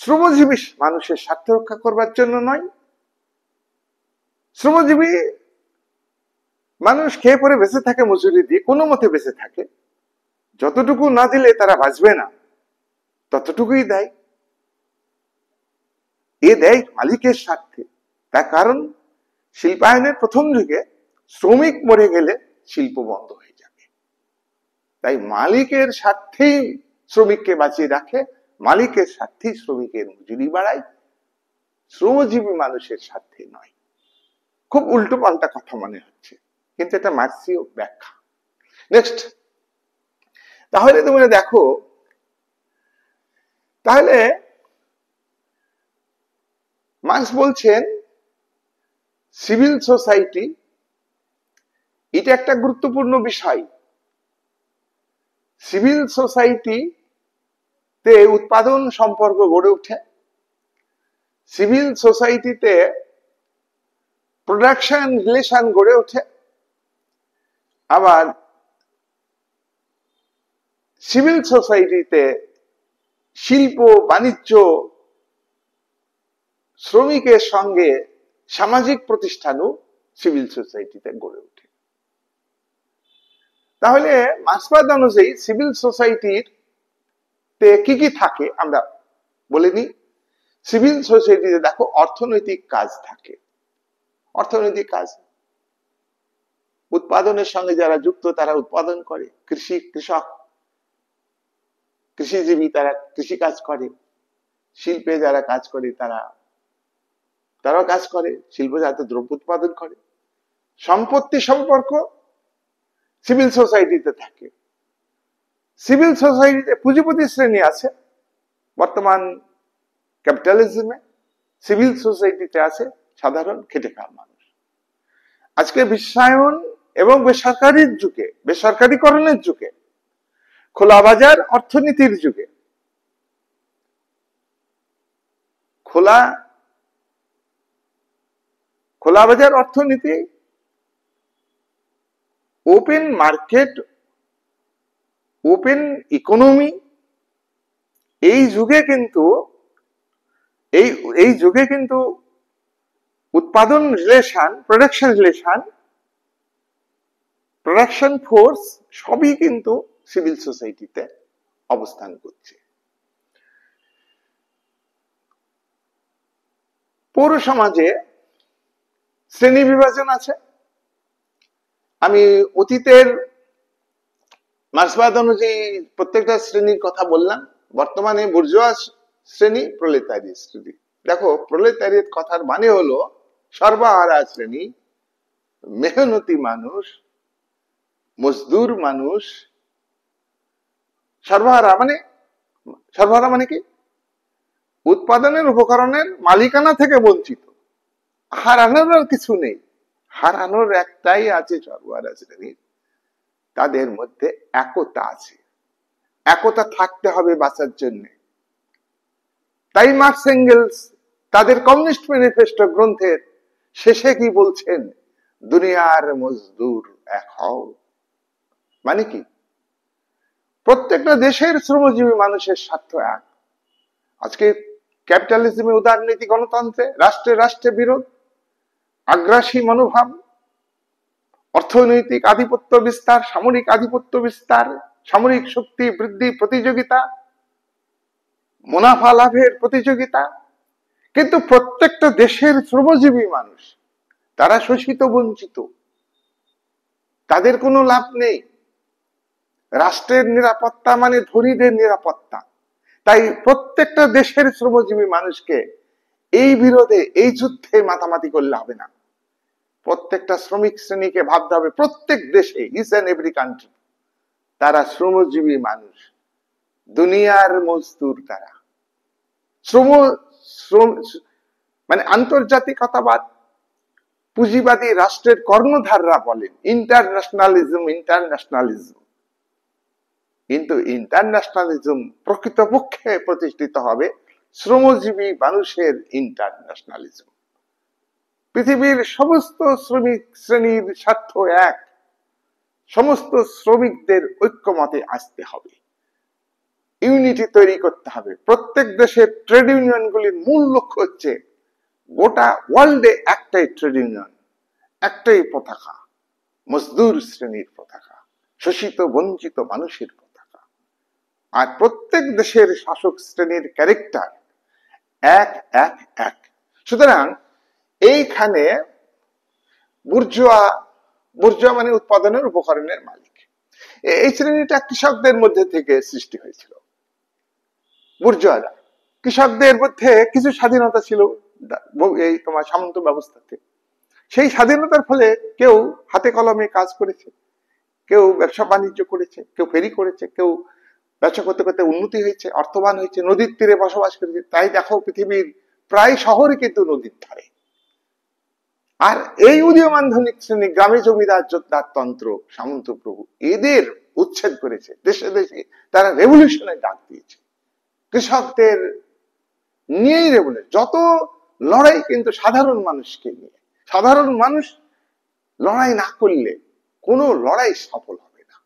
শ্রমজীবী মানুষের স্বার্থ রক্ষা করবার জন্য নয়। শ্রমজীবী মানুষ খেয়ে পরে বেঁচে থাকে, মজুরি দিয়ে কোনো মতে বেঁচে থাকে। যতটুকু না দিলে তারা বাঁচবে না, ততটুকুই দেয়। এ দেয় মালিকের স্বার্থে। তার কারণ শিল্পায়নের প্রথম যুগে শ্রমিক মরে গেলে শিল্প বন্ধ হয়ে যাবে, তাই মালিকের স্বার্থেই শ্রমিককে বাঁচিয়ে রাখে, মালিকের স্বার্থেই শ্রমিকের মজুরি বাড়ায়, শ্রমজীবী মানুষের স্বার্থে নয়। খুব উল্টো পাল্টা কথা মনে হচ্ছে, কিন্তু এটা মার্ক্সীয় ব্যাখ্যা। নেক্সট, তাহলে তোমরা দেখো, তাহলে মার্ক্স বলছেন সিভিল সোসাইটি এটা একটা গুরুত্বপূর্ণ বিষয়। সিভিল সোসাইটি তে উৎপাদন সম্পর্ক গড়ে ওঠে, সিভিল সোসাইটিতে প্রোডাকশন রিলেশন গড়ে ওঠে, আবার সিভিল সোসাইটিতে শিল্প বাণিজ্য শ্রমিকের সঙ্গে সামাজিক প্রতিষ্ঠানও সিভিল সোসাইটিতে গড়ে ওঠে। তাহলে মার্ক্সবাদ অনুযায়ী সিভিল সোসাইটির তে কি কি থাকে আমরা বলে নিই। সিভিল সোসাইটিতে দেখো অর্থনৈতিক কাজ থাকে। অর্থনৈতিক কাজ, উৎপাদনের সঙ্গে যারা যুক্ত তারা উৎপাদন করে, কৃষক কৃষিজীবী তারা কৃষি কাজ করে, শিল্পে যারা কাজ করে তারাও কাজ করে, শিল্পজাত দ্রব্য উৎপাদন করে। সম্পত্তি সম্পর্ক সিভিল সোসাইটিতে থাকে। সিভিল সোসাইটিতে পুঁজিপতি শ্রেণী আছে, বর্তমান ক্যাপিটালিজমে সিভিল সোসাইটিতে আছে সাধারণ খেটে খাওয়া মানুষ। আজকে বিশ্বায়ন এবং বেসরকারির যুগে, বেসরকারীকরণের যুগে, খোলা বাজার অর্থনীতির যুগে, খোলা বাজার অর্থনীতি, ওপেন মার্কেট, ওপেন ইকোনমি, এই যুগে কিন্তু উৎপাদন রিলেশন, প্রোডাকশন ফোর্স সবই কিন্তু সিভিল সোসাইটিতে অবস্থান করছে। পৌর সমাজে শ্রেণী বিভাজন আছে। আমি অতীতের মার্ক্সবাদ অনুযায়ী প্রত্যেকটা শ্রেণীর কথা বললাম। বর্তমানে বুর্জোয়া শ্রেণী, প্রলেতারিয়েট শ্রেণী। দেখো, প্রলেতারিয়েট কথার মানে হলো সর্বহারা শ্রেণী, মেহনতি মানুষ, মজদুর মানুষ। সর্বহারা মানে কি? উৎপাদনের উপকরণের মালিকানা থেকে বঞ্চিত। হারানোর আর কিছু নেই, হারানোর একটাই আছে সর্বহারা শ্রেণীর, তাদের মধ্যে একতা আছে। একতা থাকতে হবে বাঁচার জন্য। তাই মার্কস এঙ্গেলস তাদের কমিউনিস্ট ম্যানিফেস্টো গ্রন্থের শেষে কি বলছেন? দুনিয়ার মজদুর এক হও। মানে কি? প্রত্যেকটা দেশের শ্রমজীবী মানুষের স্বার্থ এক। আজকে ক্যাপিটালিজমে, উদারনীতি, গণতন্ত্রে রাষ্ট্রে রাষ্ট্রে বিরোধ, আগ্রাসী মনোভাব, অর্থনৈতিক আধিপত্য বিস্তার, সামরিক আধিপত্য বিস্তার, সামরিক শক্তি বৃদ্ধি, প্রতিযোগিতা, মুনাফা লাভের প্রতিযোগিতা। কিন্তু প্রত্যেকটা দেশের শ্রমজীবী মানুষ তারা শোষিত, বঞ্চিত, তাদের কোনো লাভ নেই। রাষ্ট্রের নিরাপত্তা মানে ধনীদের নিরাপত্তা। তাই প্রত্যেকটা দেশের শ্রমজীবী মানুষকে এই বিরোধে, এই যুদ্ধে মাতামাতি করলে হবে না। প্রত্যেকটা শ্রমিক শ্রেণীকে ভাবতে হবে, প্রত্যেক দেশে, ইচ এন্ড এভরি কান্ট্রি, তারা শ্রমজীবী মানুষ, দুনিয়ার মজদুর তারা। মানে আন্তর্জাতিকতাবাদ, পুঁজিবাদী রাষ্ট্রের কর্ণধাররা বলেন ইন্টারন্যাশনালিজম, কিন্তু ইন্টারন্যাশনালিজম প্রকৃতপক্ষে প্রতিষ্ঠিত হবে শ্রমজীবী মানুষের ইন্টারন্যাশনালিজম। পৃথিবীর সমস্ত শ্রমিক শ্রেণীর স্বার্থ এক, সমস্ত শ্রমিকদের ঐক্যমতে আসতে হবে, ইউনিটি তৈরি করতে হবে। প্রত্যেক দেশের ট্রেড ইউনিয়নগুলির মূল লক্ষ্য হচ্ছে গোটা ওয়ার্ল্ডে একটাই ট্রেড ইউনিয়ন, একটাই পতাকা, মজদুর শ্রেণীর পতাকা, শোষিত বঞ্চিত মানুষের পতাকা। আর প্রত্যেক দেশের শাসক শ্রেণীর ক্যারেক্টার এক এক এক। সুতরাং এইখানে বুর্জোয়া মানে উৎপাদনের উপকরণের মালিক, এই শ্রেণীটা কৃষকদের মধ্যে থেকে সৃষ্টি হয়েছিল। বুর্জোয়ারা, কৃষকদের মধ্যে কিছু স্বাধীনতা ছিল এই তোমার সামন্ত ব্যবস্থাতে। সেই স্বাধীনতার ফলে কেউ হাতে কলমে কাজ করেছে, কেউ ব্যবসা বাণিজ্য করেছে, কেউ ফেরি করেছে, কেউ ব্যবসা করতে করতে উন্নতি হয়েছে, অর্থবান হয়েছে, নদীর তীরে বসবাস করেছে। তাই দেখো পৃথিবীর প্রায় শহরই কিন্তু নদীর ধারে। আর এই উদীয়মান ধনিক শ্রেণী, গ্রামে জমিদার জোতদার তন্ত্র, সামন্ত প্রভু, এদের উচ্ছেদ করেছে। দেশে দেশে তারা রেভলিউশনের ডাক দিয়েছে, কৃষকদের নিয়েই রেভলিউশন। যত লড়াই কিন্তু সাধারণ মানুষকে নিয়ে। সাধারণ মানুষ লড়াই না করলে কোনো লড়াই সফল হবে না।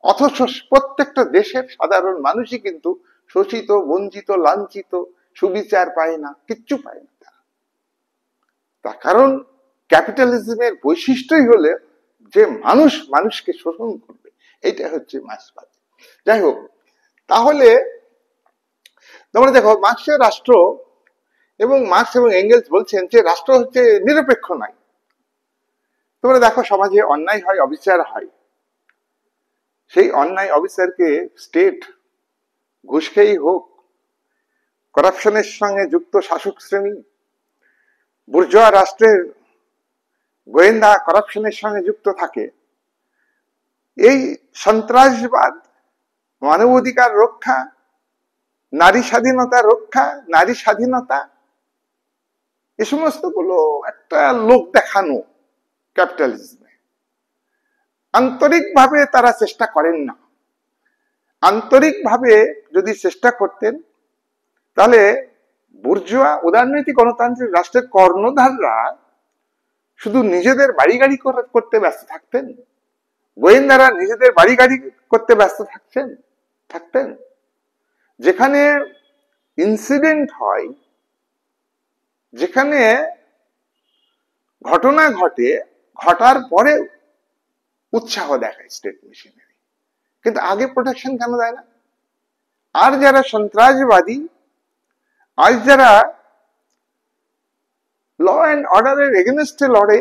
অথচ প্রত্যেকটা দেশের সাধারণ মানুষই কিন্তু শোষিত, বঞ্চিত, লাঞ্ছিত, সুবিচার পায় না, কিচ্ছু পায় না তারা। তার কারণ ক্যাপিটালিজমের বৈশিষ্ট্যই হলে যে মানুষ মানুষকে শোষণ করবে, এটা হচ্ছে মার্ক্সবাদ। যাই হোক, তাহলে তোমরা দেখো মার্ক্সের রাষ্ট্র এবং মার্ক্স এবং এঙ্গেলস বলছেন যে রাষ্ট্র হচ্ছে নিরপেক্ষ নয়। তোমরা দেখো সমাজে অন্যায় হয়, অবিচার হয়, সেই অন্যায় অবিচারকে স্টেট ঘুষ খেয়েই হোক, করাপশনের সঙ্গে যুক্ত শাসক শ্রেণী, বুর্জোয়া রাষ্ট্রের গোয়েন্দা করাপশনের সঙ্গে যুক্ত থাকে, এই সন্ত্রাসবাদ, মানবাধিকার রক্ষা, নারী স্বাধীনতা রক্ষা, নারী স্বাধীনতা, এই সমস্ত গুলো একটা লোক দেখানো ক্যাপিটালিজমে। আন্তরিকভাবে তারা চেষ্টা করেন না। আন্তরিকভাবে যদি চেষ্টা করতেন তাহলে বুর্জোয়া উদারনৈতিক গণতান্ত্রিক রাষ্ট্রের কর্ণধাররা শুধু নিজেদের বাড়ি গাড়ি করতে ব্যস্ত থাকতেন, গোয়েন্দারা নিজেদের বাড়ি গাড়ি করতে ব্যস্ত থাকতেন। যেখানে ইনসিডেন্ট হয়, যেখানে ঘটনা ঘটে, ঘটার পরে উৎসাহ দেখায় স্টেট মেশিনারি, কিন্তু আগে প্রোটেকশন কেন দেয় না? আর যারা সন্ত্রাসবাদী, আজ যারা ল অ্যান্ড অর্ডারের এগেনস্টে লড়ে,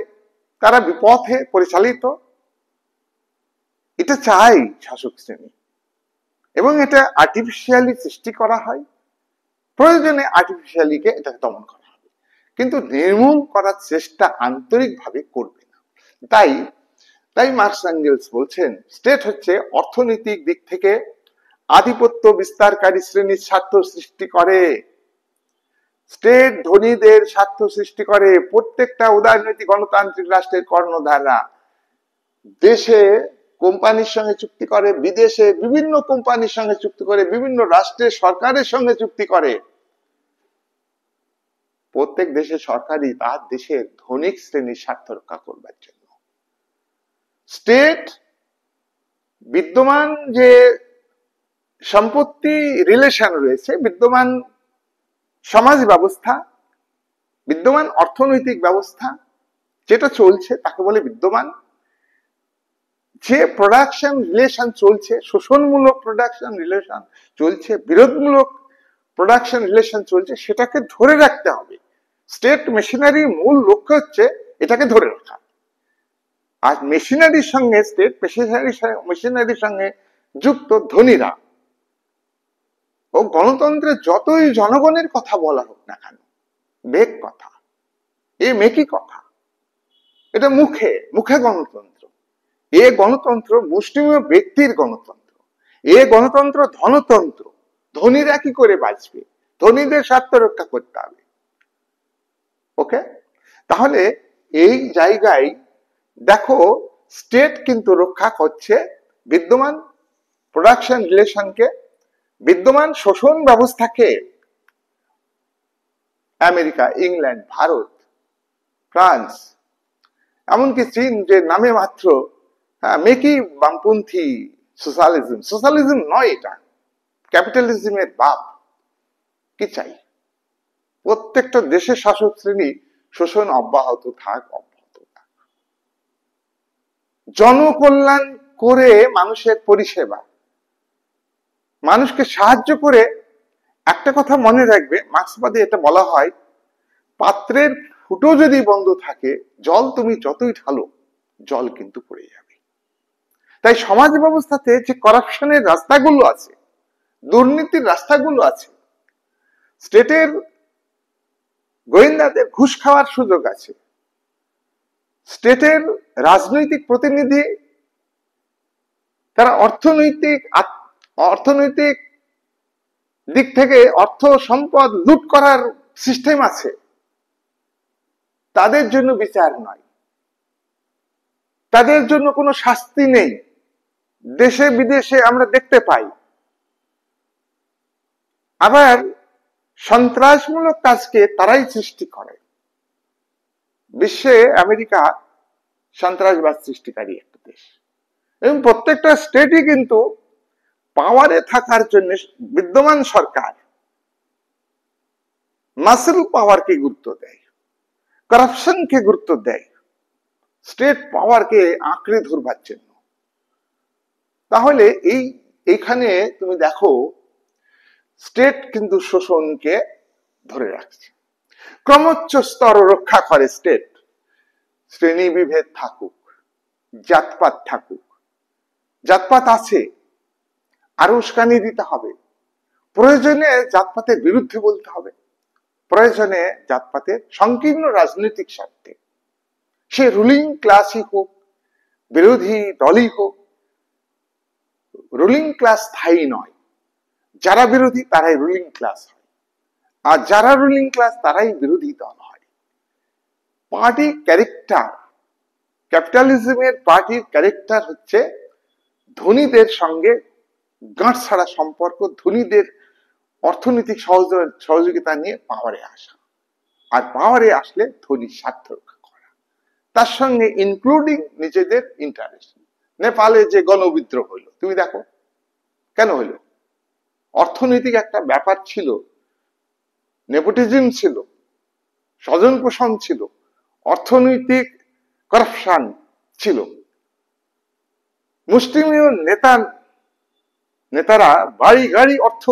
তারা বিপথে পরিচালিত, এটা চাই শাসক শ্রেণী, এবং এটা আর্টিফিশিয়ালি সৃষ্টি করা হয়, প্রয়োজনে আর্টিফিশিয়ালিকে এটাকে দমন করা হবে, কিন্তু নির্মূল করার চেষ্টা আন্তরিকভাবে করবে না। তাই তাই মার্কস এঙ্গেলস বলছেন, স্টেট হচ্ছে অর্থনৈতিক দিক থেকে আধিপত্য বিস্তারকারী শ্রেণীর স্বার্থ সৃষ্টি করে। স্টেট ধনীদের স্বার্থ সৃষ্টি করে। প্রত্যেকটা উদারনৈতিক গণতান্ত্রিক রাষ্ট্রের কর্ণধাররা দেশে কোম্পানির সঙ্গে চুক্তি করে, বিদেশে বিভিন্ন কোম্পানির সঙ্গে চুক্তি করে, বিভিন্ন রাষ্ট্রের সরকারের সঙ্গে চুক্তি করে। প্রত্যেক দেশের সরকারই তার দেশের ধনিক শ্রেণীর স্বার্থ রক্ষা করবার জন্য। স্টেট বিদ্যমান যে সম্পত্তি রিলেশন রয়েছে, বিদ্যমান সমাজ ব্যবস্থা, বিদ্যমান অর্থনৈতিক ব্যবস্থা যেটা চলছে তাকে বলে বিদ্যমান। যে প্রোডাকশন রিলেশন চলছে, শোষণমূলক প্রোডাকশন রিলেশন চলছে, বিরোধমূলক প্রোডাকশন রিলেশন চলছে, সেটাকে ধরে রাখতে হবে। স্টেট মেশিনারির মূল লক্ষ্য হচ্ছে এটাকে ধরে রাখা। আর মেশিনারির সঙ্গে, স্টেট মেশিনারির সঙ্গে যুক্ত ধনীরা ও গণতন্ত্রের যতই জনগণের কথা বলা হোক না কেন, বেগ কথা, এ মেকি কথা, এটা মুখে মুখে গণতন্ত্র। এ গণতন্ত্র মুষ্টিমেয় ব্যক্তির গণতন্ত্র, এ গণতন্ত্র ধনতন্ত্র। ধনীরা কি করে বাঁচবে? ধনীদের স্বার্থ রক্ষা করতে হবে। ওকে, তাহলে এই জায়গায় দেখো, স্টেট কিন্তু রক্ষা করছে বিদ্যমান প্রোডাকশন রিলেশনকে, বিদ্যমান শোষণ ব্যবস্থাকে। আমেরিকা, ইংল্যান্ড, ভারত, ফ্রান্স, এমনকি চীন, যে নামে মাত্র মেকি বামপন্থী সোশ্যালিজম, সোশ্যালিজম নয়, এটা ক্যাপিটালিজমের বাপ। কি চাই? প্রত্যেকটা দেশের শাসক শ্রেণী শোষণ অব্যাহত থাক, অব্যাহত থাক। জনকল্যাণ করে মানুষের পরিষেবা, মানুষকে সাহায্য করে। একটা কথা মনে রাখবে, মার্ক্সবাদে এটা বলা হয়, পাত্রের ফুটো যদি বন্ধ থাকে, জল তুমি যতই ঢালো, জল কিন্তু পড়ে যাবে। তাই সমাজ ব্যবস্থাতে যে করাপশনের রাস্তাগুলো আছে, দুর্নীতির রাস্তাগুলো আছে, স্টেটের গোয়েন্দাদের ঘুষ খাওয়ার সুযোগ আছে, স্টেটের রাজনৈতিক প্রতিনিধি তারা অর্থনৈতিক দিক থেকে অর্থ সম্পদ লুট করার সিস্টেম আছে, তাদের জন্য বিচার নয়, তাদের জন্য কোনো শাস্তি নেই। দেশে বিদেশে আমরা দেখতে পাই। আবার সন্ত্রাসমূলক কাজকে তারাই সৃষ্টি করে। বিশ্বে আমেরিকা সন্ত্রাসবাদ সৃষ্টিকারী একটা দেশ, এবং প্রত্যেকটা স্টেটই কিন্তু পাওয়ারে থাকার জন্য বিদ্যমান সরকার মাসেল পাওয়ারকে গুরুত্ব দেয়, করাপশনকে গুরুত্ব দেয়, স্টেট পাওয়ারকে আঁকড়ে ধরবার জন্য। তাহলে এইখানে তুমি দেখো, স্টেট কিন্তু শোষণকে ধরে রাখছে। ক্রমোচ্চ স্তর রক্ষা করে স্টেট। শ্রেণী বিভেদ থাকুক, জাতপাত থাকুক, জাতপাত আছে, আরো উস্কানি দিতে হবে, প্রয়োজনে জাতপাতের বিরুদ্ধে বলতে হবে, প্রয়োজনে জাতপাতের সংকীর্ণ রাজনৈতিক স্বার্থে, সে রুলিং ক্লাসই হোক, বিরোধী দলই হোক। রুলিং ক্লাস স্থায়ী নয়, যারা বিরোধী তারাই রুলিং ক্লাস হয়, আর যারা রুলিং ক্লাস তারাই বিরোধী দল হয়। পার্টি ক্যারেক্টার, ক্যাপিটালিজমের পার্টির ক্যারেক্টার হচ্ছে ধনীদের সঙ্গে গাঁট ছাড়া সম্পর্ক, ধনীদের অর্থনৈতিক সহযোগিতা নিয়ে পাওয়ারে আসা, আর পাওয়ারে আসলে ধনীর স্বার্থ রক্ষা করা, তার সঙ্গে ইনক্লুডিং নিজেদের ইন্টারেস্ট। নেপালে যে গণবিদ্রোহ হইল, তুমি দেখো কেন হইল? অর্থনৈতিক একটা ব্যাপার ছিল, নেপোটিজম ছিল, স্বজন পোষণ ছিল, অর্থনৈতিক করাপশন ছিল। মুষ্টিমেয় নেতারা বাড়ি গাড়ি অর্থ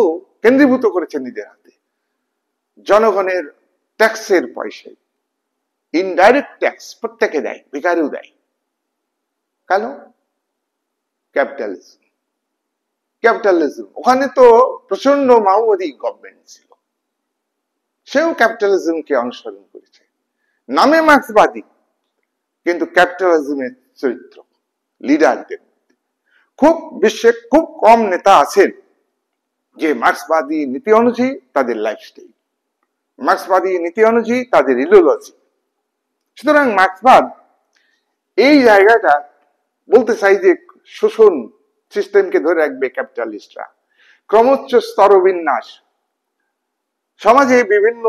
কেন্দ্রীভূত করেছেন নিজের হাতে, জনগণের ট্যাক্সের পয়সায়। ইনডাইরেক্ট ট্যাক্স প্রত্যেকে দেয়, ভিখারিও দেয়। কেন? ক্যাপিটালিজম। ক্যাপিটালিজম, ওখানে তো প্রচন্ড মাওবাদী গভর্নমেন্ট ছিল, সেও ক্যাপিটালিজমকে অনুসরণ করেছে। নামে মার্ক্সবাদী, কিন্তু ক্যাপিটালিজমের চরিত্র লিডারদের। খুব বিশ্বে খুব কম নেতা আছেন যে মার্ক্সবাদী নীতি অনুযায়ী তাদের লাইফস্টাইল, মার্ক্সবাদী নীতি অনুযায়ী তাদের ইডিওলজি। সুতরাং মার্ক্সবাদ এই জায়গাটা বলতে চাই যে শোষণ সিস্টেমকে ধরে রাখবে ক্যাপিটালিস্টরা, ক্রমোচ্চ স্তরবিন্যাস সমাজে বিভিন্ন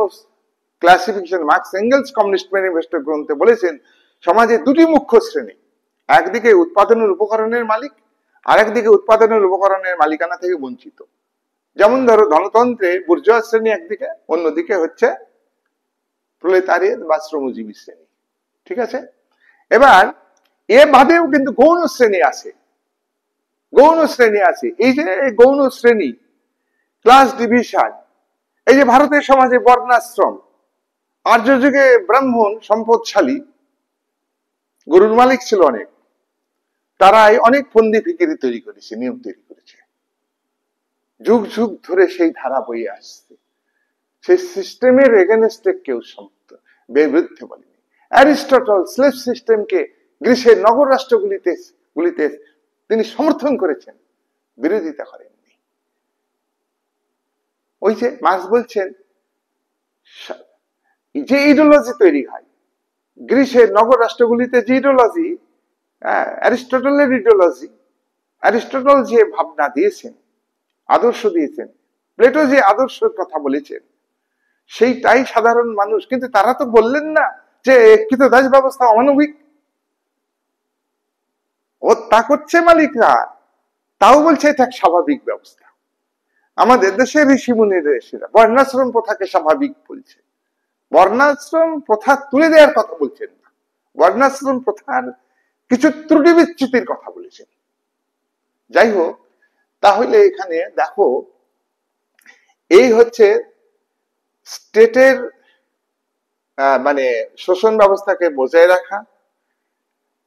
classification. Marx Engels communist manifesto গ্রন্থে বলেছেন সমাজে দুটি মুখ্য শ্রেণী, একদিকে উৎপাদনের উপকরণের মালিক, আর একদিকে উৎপাদনের উপকরণের মালিকানা থেকে বঞ্চিত। যেমন ধরো ধনতন্ত্রে বুর্জোয়া শ্রেণী একদিকে, অন্যদিকে হচ্ছে প্রলেতারিয়েত বা শ্রমজীবী শ্রেণী। ঠিক আছে? এবার এ বাদেও কিন্তু গৌণ শ্রেণী আছে, গৌণ শ্রেণী আছে। এই যে গৌণ শ্রেণী, ক্লাস ডিভিশন, এই যে ভারতের সমাজে বর্ণাশ্রম, আর্য যুগে ব্রাহ্মণ সম্পদশালী, গরুর মালিক ছিল অনেক, তারাই অনেক ফন্দি ফিকিরি তৈরি করেছে, নিয়ম তৈরি করেছে, যুগ যুগ ধরে সেই ধারা বয়ে আসছে। সেই সিস্টেমের এগেনস্টে কেউ বিরুদ্ধে বলেনি। অ্যারিস্টটল স্লেভ সিস্টেমকে গ্রিসের নগর রাষ্ট্রগুলিতে তিনি সমর্থন করেছেন, বিরোধিতা করেননি। ওই যে মার্ক্স বলছেন যে ইডিওলজি তৈরি হয় গ্রিসের নগর রাষ্ট্রগুলিতে, যে ইডিওলজি অ্যারিস্টটলের ইডিওলজি, অ্যারিস্টটল যে ভাবনা দিয়েছেন, আদর্শ দিয়েছেন, প্লেটো যে আদর্শের কথা বলেছেন, সেইটাই সাধারণ মানুষ। কিন্তু তারা তো বললেন না যে কৃত দাস ব্যবস্থা অমানবিক, ও তা করছে মালিকরা, তাও বলছে এটা এক স্বাভাবিক ব্যবস্থা। আমাদের দেশের ঋষি মুনির ঋষিরা বর্ণাশ্রম প্রথাকে স্বাভাবিক বলছে, বর্ণাশ্রম প্রথা তুলে দেওয়ার কথা বলছেন না, বর্ণাশ্রম প্রথার কিছু ত্রুটি বিচ্যুতির কথা বলেছেন। যাই হোক, তাহলে এখানে দেখো এই হচ্ছে স্টেটের মানে শোষণ ব্যবস্থাকে বজায় রাখা।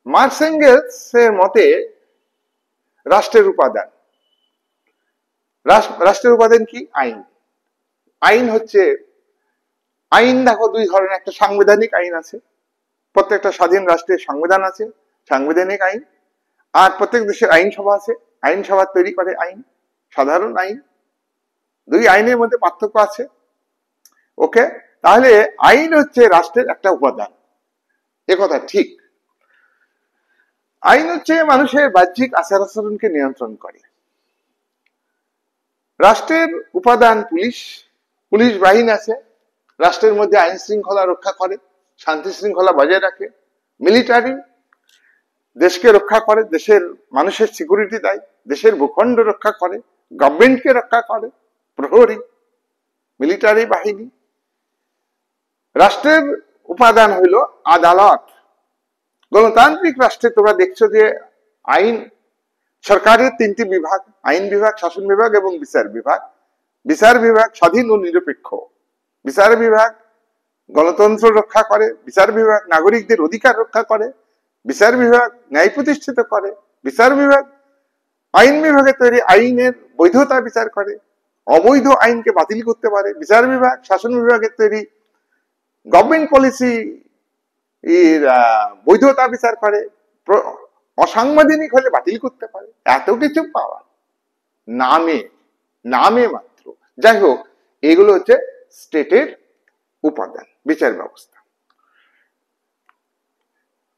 মার্কস এঙ্গেলস এর মতে রাষ্ট্রের উপাদান, রাষ্ট্রের উপাদান কি? আইন। আইন হচ্ছে, আইন দেখো দুই ধরনের, একটা সাংবিধানিক আইন আছে, প্রত্যেকটা স্বাধীন রাষ্ট্রের সংবিধান আছে, সাংবিধানিক আইন, আর প্রত্যেক দেশের আইনসভা আছে, আইনসভা তৈরি করে আইন, সাধারণ আইন। দুই আইনের মধ্যে পার্থক্য আছে। ওকে, তাহলে আইন হচ্ছে রাষ্ট্রের একটা উপাদান, একথা ঠিক। আইন হচ্ছে মানুষের বাহ্যিক আচার আচরণকে নিয়ন্ত্রণ করে। রাষ্ট্রের উপাদান পুলিশ, পুলিশ বাহিনী আছে, রাষ্ট্রের মধ্যে আইন শৃঙ্খলা রক্ষা করে, শান্তি শৃঙ্খলা বজায় রাখে। মিলিটারি দেশকে রক্ষা করে, দেশের মানুষের সিকিউরিটি দেয়, দেশের ভূখণ্ড রক্ষা করে, গভর্নমেন্টকে রক্ষা করে। প্রহরী, মিলিটারি বাহিনী। রাষ্ট্রের উপাদান হইল আদালত। গণতান্ত্রিক রাষ্ট্রে তোমরা দেখছো যে আইন, সরকারের তিনটি বিভাগ, আইন বিভাগ, শাসন বিভাগ এবং বিচার বিভাগ। বিচার বিভাগ স্বাধীন ও নিরপেক্ষ, বিচার বিভাগ গণতন্ত্র রক্ষা করে, বিচার বিভাগ নাগরিকদের অধিকার রক্ষা করে, বিচার বিভাগ ন্যায় প্রতিষ্ঠিত করে, বিচার বিভাগ আইন বিভাগে তৈরি আইনের বৈধতা বিচার করে, অবৈধ আইনকে বাতিল করতে পারে। বিচার বিভাগ শাসন বিভাগের তৈরি গভর্নমেন্ট পলিসি এর বৈধতা বিচার করে, অসাংবিধানিক হলে বাতিল করতে পারে। এত কিছু পাওয়ার নামে, নামে মাত্র। যাই হোক, এগুলো হচ্ছে স্টেটের উপাদান, বিচার ব্যবস্থা।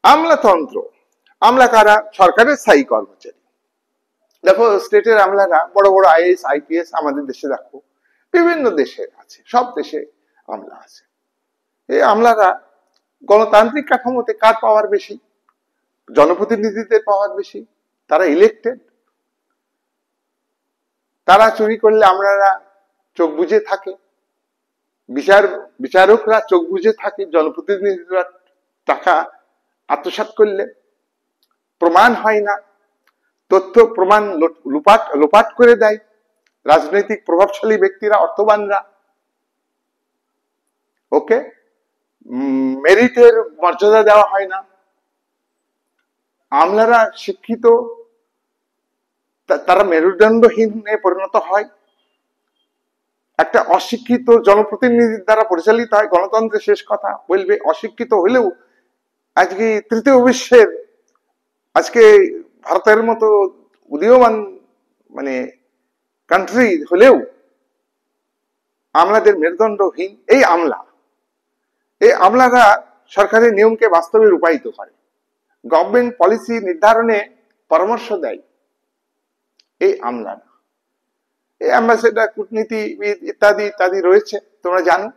আমলাতন্ত্র, আমলা কারা? সরকারের স্থায়ী কর্মচারী। দেখো স্টেটের আমলারা বড় বড় আইএস আইপিএস আমাদের দেশে দেখো, বিভিন্ন দেশে আছে, সব দেশে আমলা আছে। এই আমলারা গণতান্ত্রিক কাঠামোতে কার পাওয়ার বেশি? জনপ্রতিনিধিদের পাওয়ার বেশি, তারা ইলেক্টেড। তারা চুরি করলে আমলারা চোখ বুজে থাকে, বিচারকরা চোখ বুজে থাকে, জনপ্রতিনিধিরা টাকা আত্মসাৎ করলে, প্রমাণ হয় না, তথ্য প্রমাণ লোপাট করে দেয় রাজনৈতিক প্রভাবশালী ব্যক্তিরা, অর্থবানরা। ওকে, মেরিটের মর্যাদা দেওয়া হয় না, আমলারা শিক্ষিত, তারা মেরুদণ্ডহীনে পরিণত হয়, একটা অশিক্ষিত জনপ্রতিনিধির দ্বারা পরিচালিত হয়। গণতন্ত্রের শেষ কথা বলবে, অশিক্ষিত হলেও আজকে তৃতীয় বিশ্বের, আজকে ভারতের মতো উদীয়মান মানে কান্ট্রি হলেও আমলাদের মেরুদণ্ডহীন। এই আমলারা সরকারের নিয়মকে বাস্তবে রূপায়িত করে, গভর্নমেন্ট পলিসি নির্ধারণে পরামর্শ দেয় এই আমলারা। এই অ্যাম্বাসেডার, কূটনীতিবিদ ইত্যাদি ইত্যাদি রয়েছে, তোমরা জানো,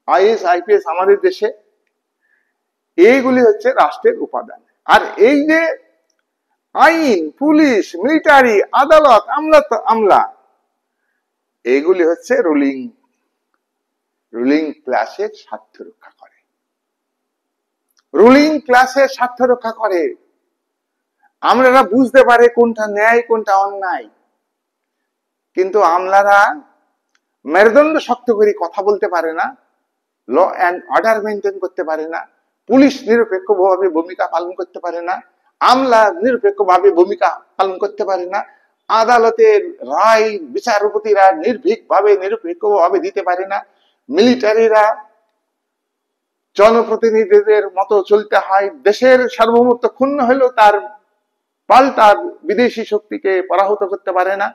আইএস আইপিএস আমাদের দেশে। এইগুলি হচ্ছে রাষ্ট্রের উপাদান। আর এই যে আইন, পুলিশ, মিলিটারি, আদালত, আমলা, এইগুলি হচ্ছে রুলিং ক্লাসের স্বার্থ রক্ষা করে, রুলিং ক্লাসের স্বার্থ রক্ষা করে। আমলারা বুঝতে পারে কোনটা ন্যায় কোনটা অন্যায়, কিন্তু আমলারা মেরুদণ্ড শক্ত করে কথা বলতে পারে না, ল অ্যান্ড অর্ডার মেনটেন করতে পারে না, পুলিশ নিরপেক্ষভাবে ভূমিকা পালন করতে পারে না, আমলা নিরপেক্ষভাবে ভূমিকা পালন করতে পারে না, আদালতের রায় বিচারপতিরা নির্ভীকভাবে নিরপেক্ষভাবে দিতে পারে না, মিলিটারিরা জনপ্রতিনিধিদের মতো চলতে হয়, দেশের সার্বভৌমত্ব ক্ষুণ্ণ হলেও তার পাল্টা বিদেশি শক্তিকে পরাহত করতে পারে না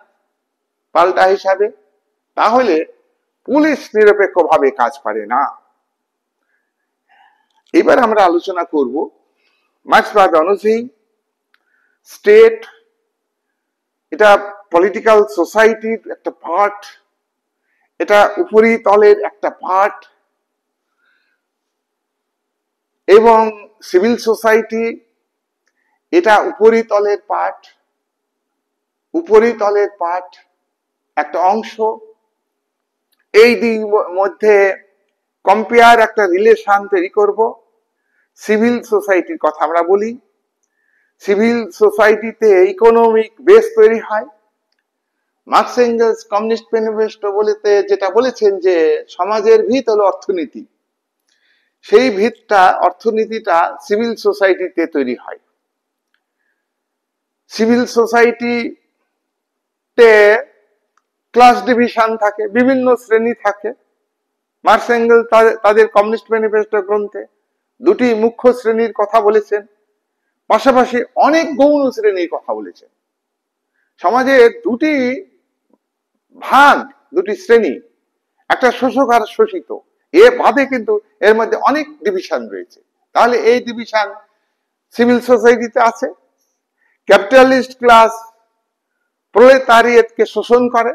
পাল্টা হিসাবে। তাহলে পুলিশ নিরপেক্ষভাবে কাজ করে না। এবার আমরা আলোচনা করব মার্ক্সবাদ অনুযায়ী স্টেট, এটা পলিটিক্যাল সোসাইটির একটা পার্ট, এটা উপরিতলের একটা পার্ট, এবং সিভিল সোসাইটি এটা উপরিতলের পার্ট, একটা অংশ। এই দিক মধ্যে কম্পেয়ার একটা রিলেশন তৈরি করব। সিভিল সোসাইটির কথা আমরা বলি, সিভিল সোসাইটিতে ইকোনমিক বেস তৈরি হয়। মার্কস এঙ্গেলস কমিউনিস্ট ম্যানিফেস্টো বলতে যেটা বলেছেন যে সমাজের ভিত হলো অর্থনীতি, সেই ভিতটা, অর্থনীতিটা সিভিল সোসাইটিতে তৈরি হয়। সিভিল সোসাইটিতে ক্লাস ডিভিশন থাকে, বিভিন্ন শ্রেণী থাকে। মার্কস এঙ্গেলস তাদের কমিউনিস্ট ম্যানিফেস্টো গ্রন্থে দুটি মুখ্য শ্রেণীর কথা বলেছেন, পাশাপাশি অনেক গৌণ শ্রেণীর কথা বলেছেন। সমাজে দুটি ভাগ, দুটি শ্রেণী, একটা শোষক আর শোষিত, এ বাদে কিন্তু এর মধ্যে অনেক ডিভিশন রয়েছে। তাহলে এই ডিভিশন সিভিল সোসাইটিতে আছে। ক্যাপিটালিস্ট ক্লাস প্রলেতারিয়েটকে শোষণ করে।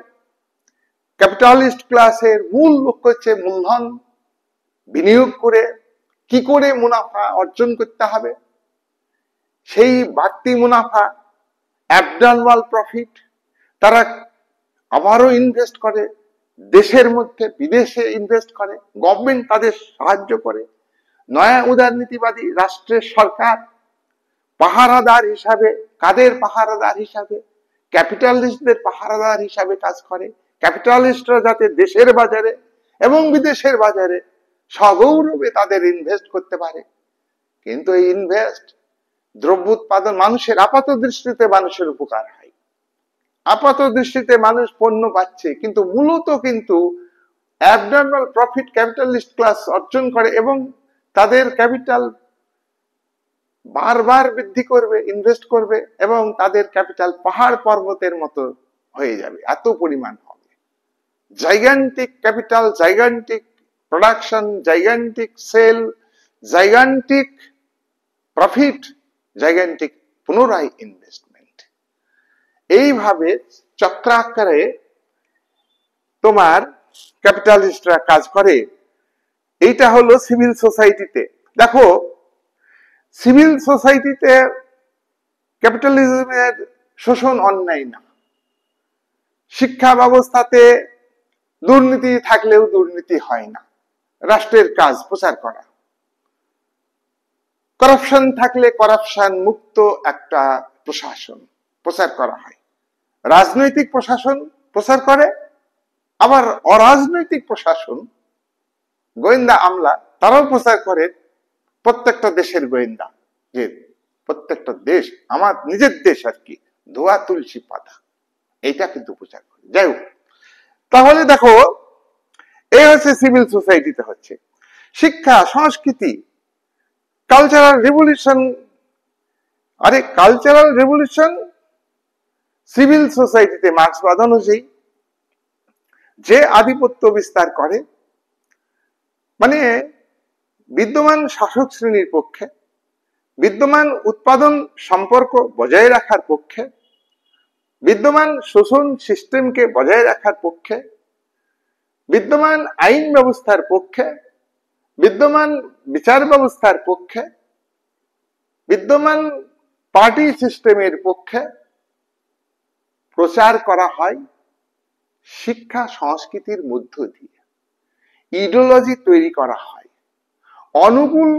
ক্যাপিটালিস্ট ক্লাসের মূল লক্ষ্য হচ্ছে মূলধন বিনিয়োগ করে কি করে মুনাফা অর্জন করতে হবে, সেই বাড়তি মুনাফা, অ্যাবনর্মাল প্রফিট, তারা আবারও ইনভেস্ট করে, দেশের মধ্যে বিদেশে ইনভেস্ট করে, গভর্নমেন্ট তাদের সাহায্য করে। নয়া উদারনীতিবাদী রাষ্ট্রের সরকার পাহারাদার হিসাবে, কাদের পাহারাদার হিসাবে? ক্যাপিটালিস্টদের পাহারাদার হিসাবে কাজ করে। ক্যাপিটালিস্টরা যাতে দেশের বাজারে এবং বিদেশের বাজারে সগৌরবে তাদের ইনভেস্ট করতে পারে। কিন্তু এই ইনভেস্ট, দ্রব্য উৎপাদন, মানুষের আপাত দৃষ্টিতে মানুষের উপকার হয়, আপাত দৃষ্টিতে মানুষ পণ্য পাচ্ছে, কিন্তু মূলত কিন্তু অ্যাবনর্মাল প্রফিট ক্যাপিটালিস্ট ক্লাস অর্জন করে এবং তাদের ক্যাপিটাল বারবার বৃদ্ধি করবে, ইনভেস্ট করবে এবং তাদের ক্যাপিটাল পাহাড় পর্বতের মতো হয়ে যাবে, এত পরিমাণ হবে। Gigantic capital, gigantic production, gigantic sale, gigantic profit, gigantic পুনরায় ইনভেস্টমেন্ট। এইভাবে চক্রাকারে তোমার ক্যাপিটালিস্টরা কাজ করে। এইটা হলো সিভিল সোসাইটিতে। দেখো, সিভিল সোসাইটিতে ক্যাপিটালিজমের শোষণ অন্যায় না। শিক্ষা ব্যবস্থাতে দুর্নীতি থাকলেও দুর্নীতি হয় না, রাষ্ট্রের কাজ প্রচার করা। করাপশন থাকলে করাপশন মুক্ত একটা প্রশাসন প্রচার করা হয়। রাজনৈতিক প্রশাসন প্রচার করে, আবার অরাজনৈতিক প্রশাসন গোয়েন্দা আমলা তারাও প্রচার করে প্রত্যেকটা দেশের গোয়েন্দা, যে প্রত্যেকটা দেশ আমার নিজের দেশ আর কি, ধোয়া তুলসী পাতা, এইটা কিন্তু প্রচার করে। যাই হোক, তাহলে দেখো এই হচ্ছে সিভিল সোসাইটিতে হচ্ছে শিক্ষা সংস্কৃতি কালচারাল রেভলিউশন। আরে কালচারাল রেভলিউশন সিভিল সোসাইটিতে মার্ক্সবাদ অনুযায়ী যে আধিপত্য বিস্তার করে, মানে বিদ্যমান শাসক শ্রেণীর পক্ষে, বিদ্যমান উৎপাদন সম্পর্ক বজায় রাখার পক্ষে, বিদ্যমান শোষণ সিস্টেমকে বজায় রাখার পক্ষে, বিদ্যমান আইন ব্যবস্থার পক্ষে, বিদ্যমান বিচার ব্যবস্থার পক্ষে, বিদ্যমান পার্টি সিস্টেমের পক্ষে প্রচার করা হয় শিক্ষা সংস্কৃতির মধ্য দিয়ে। ইডিওলজি তৈরি করা হয়, অনুকূল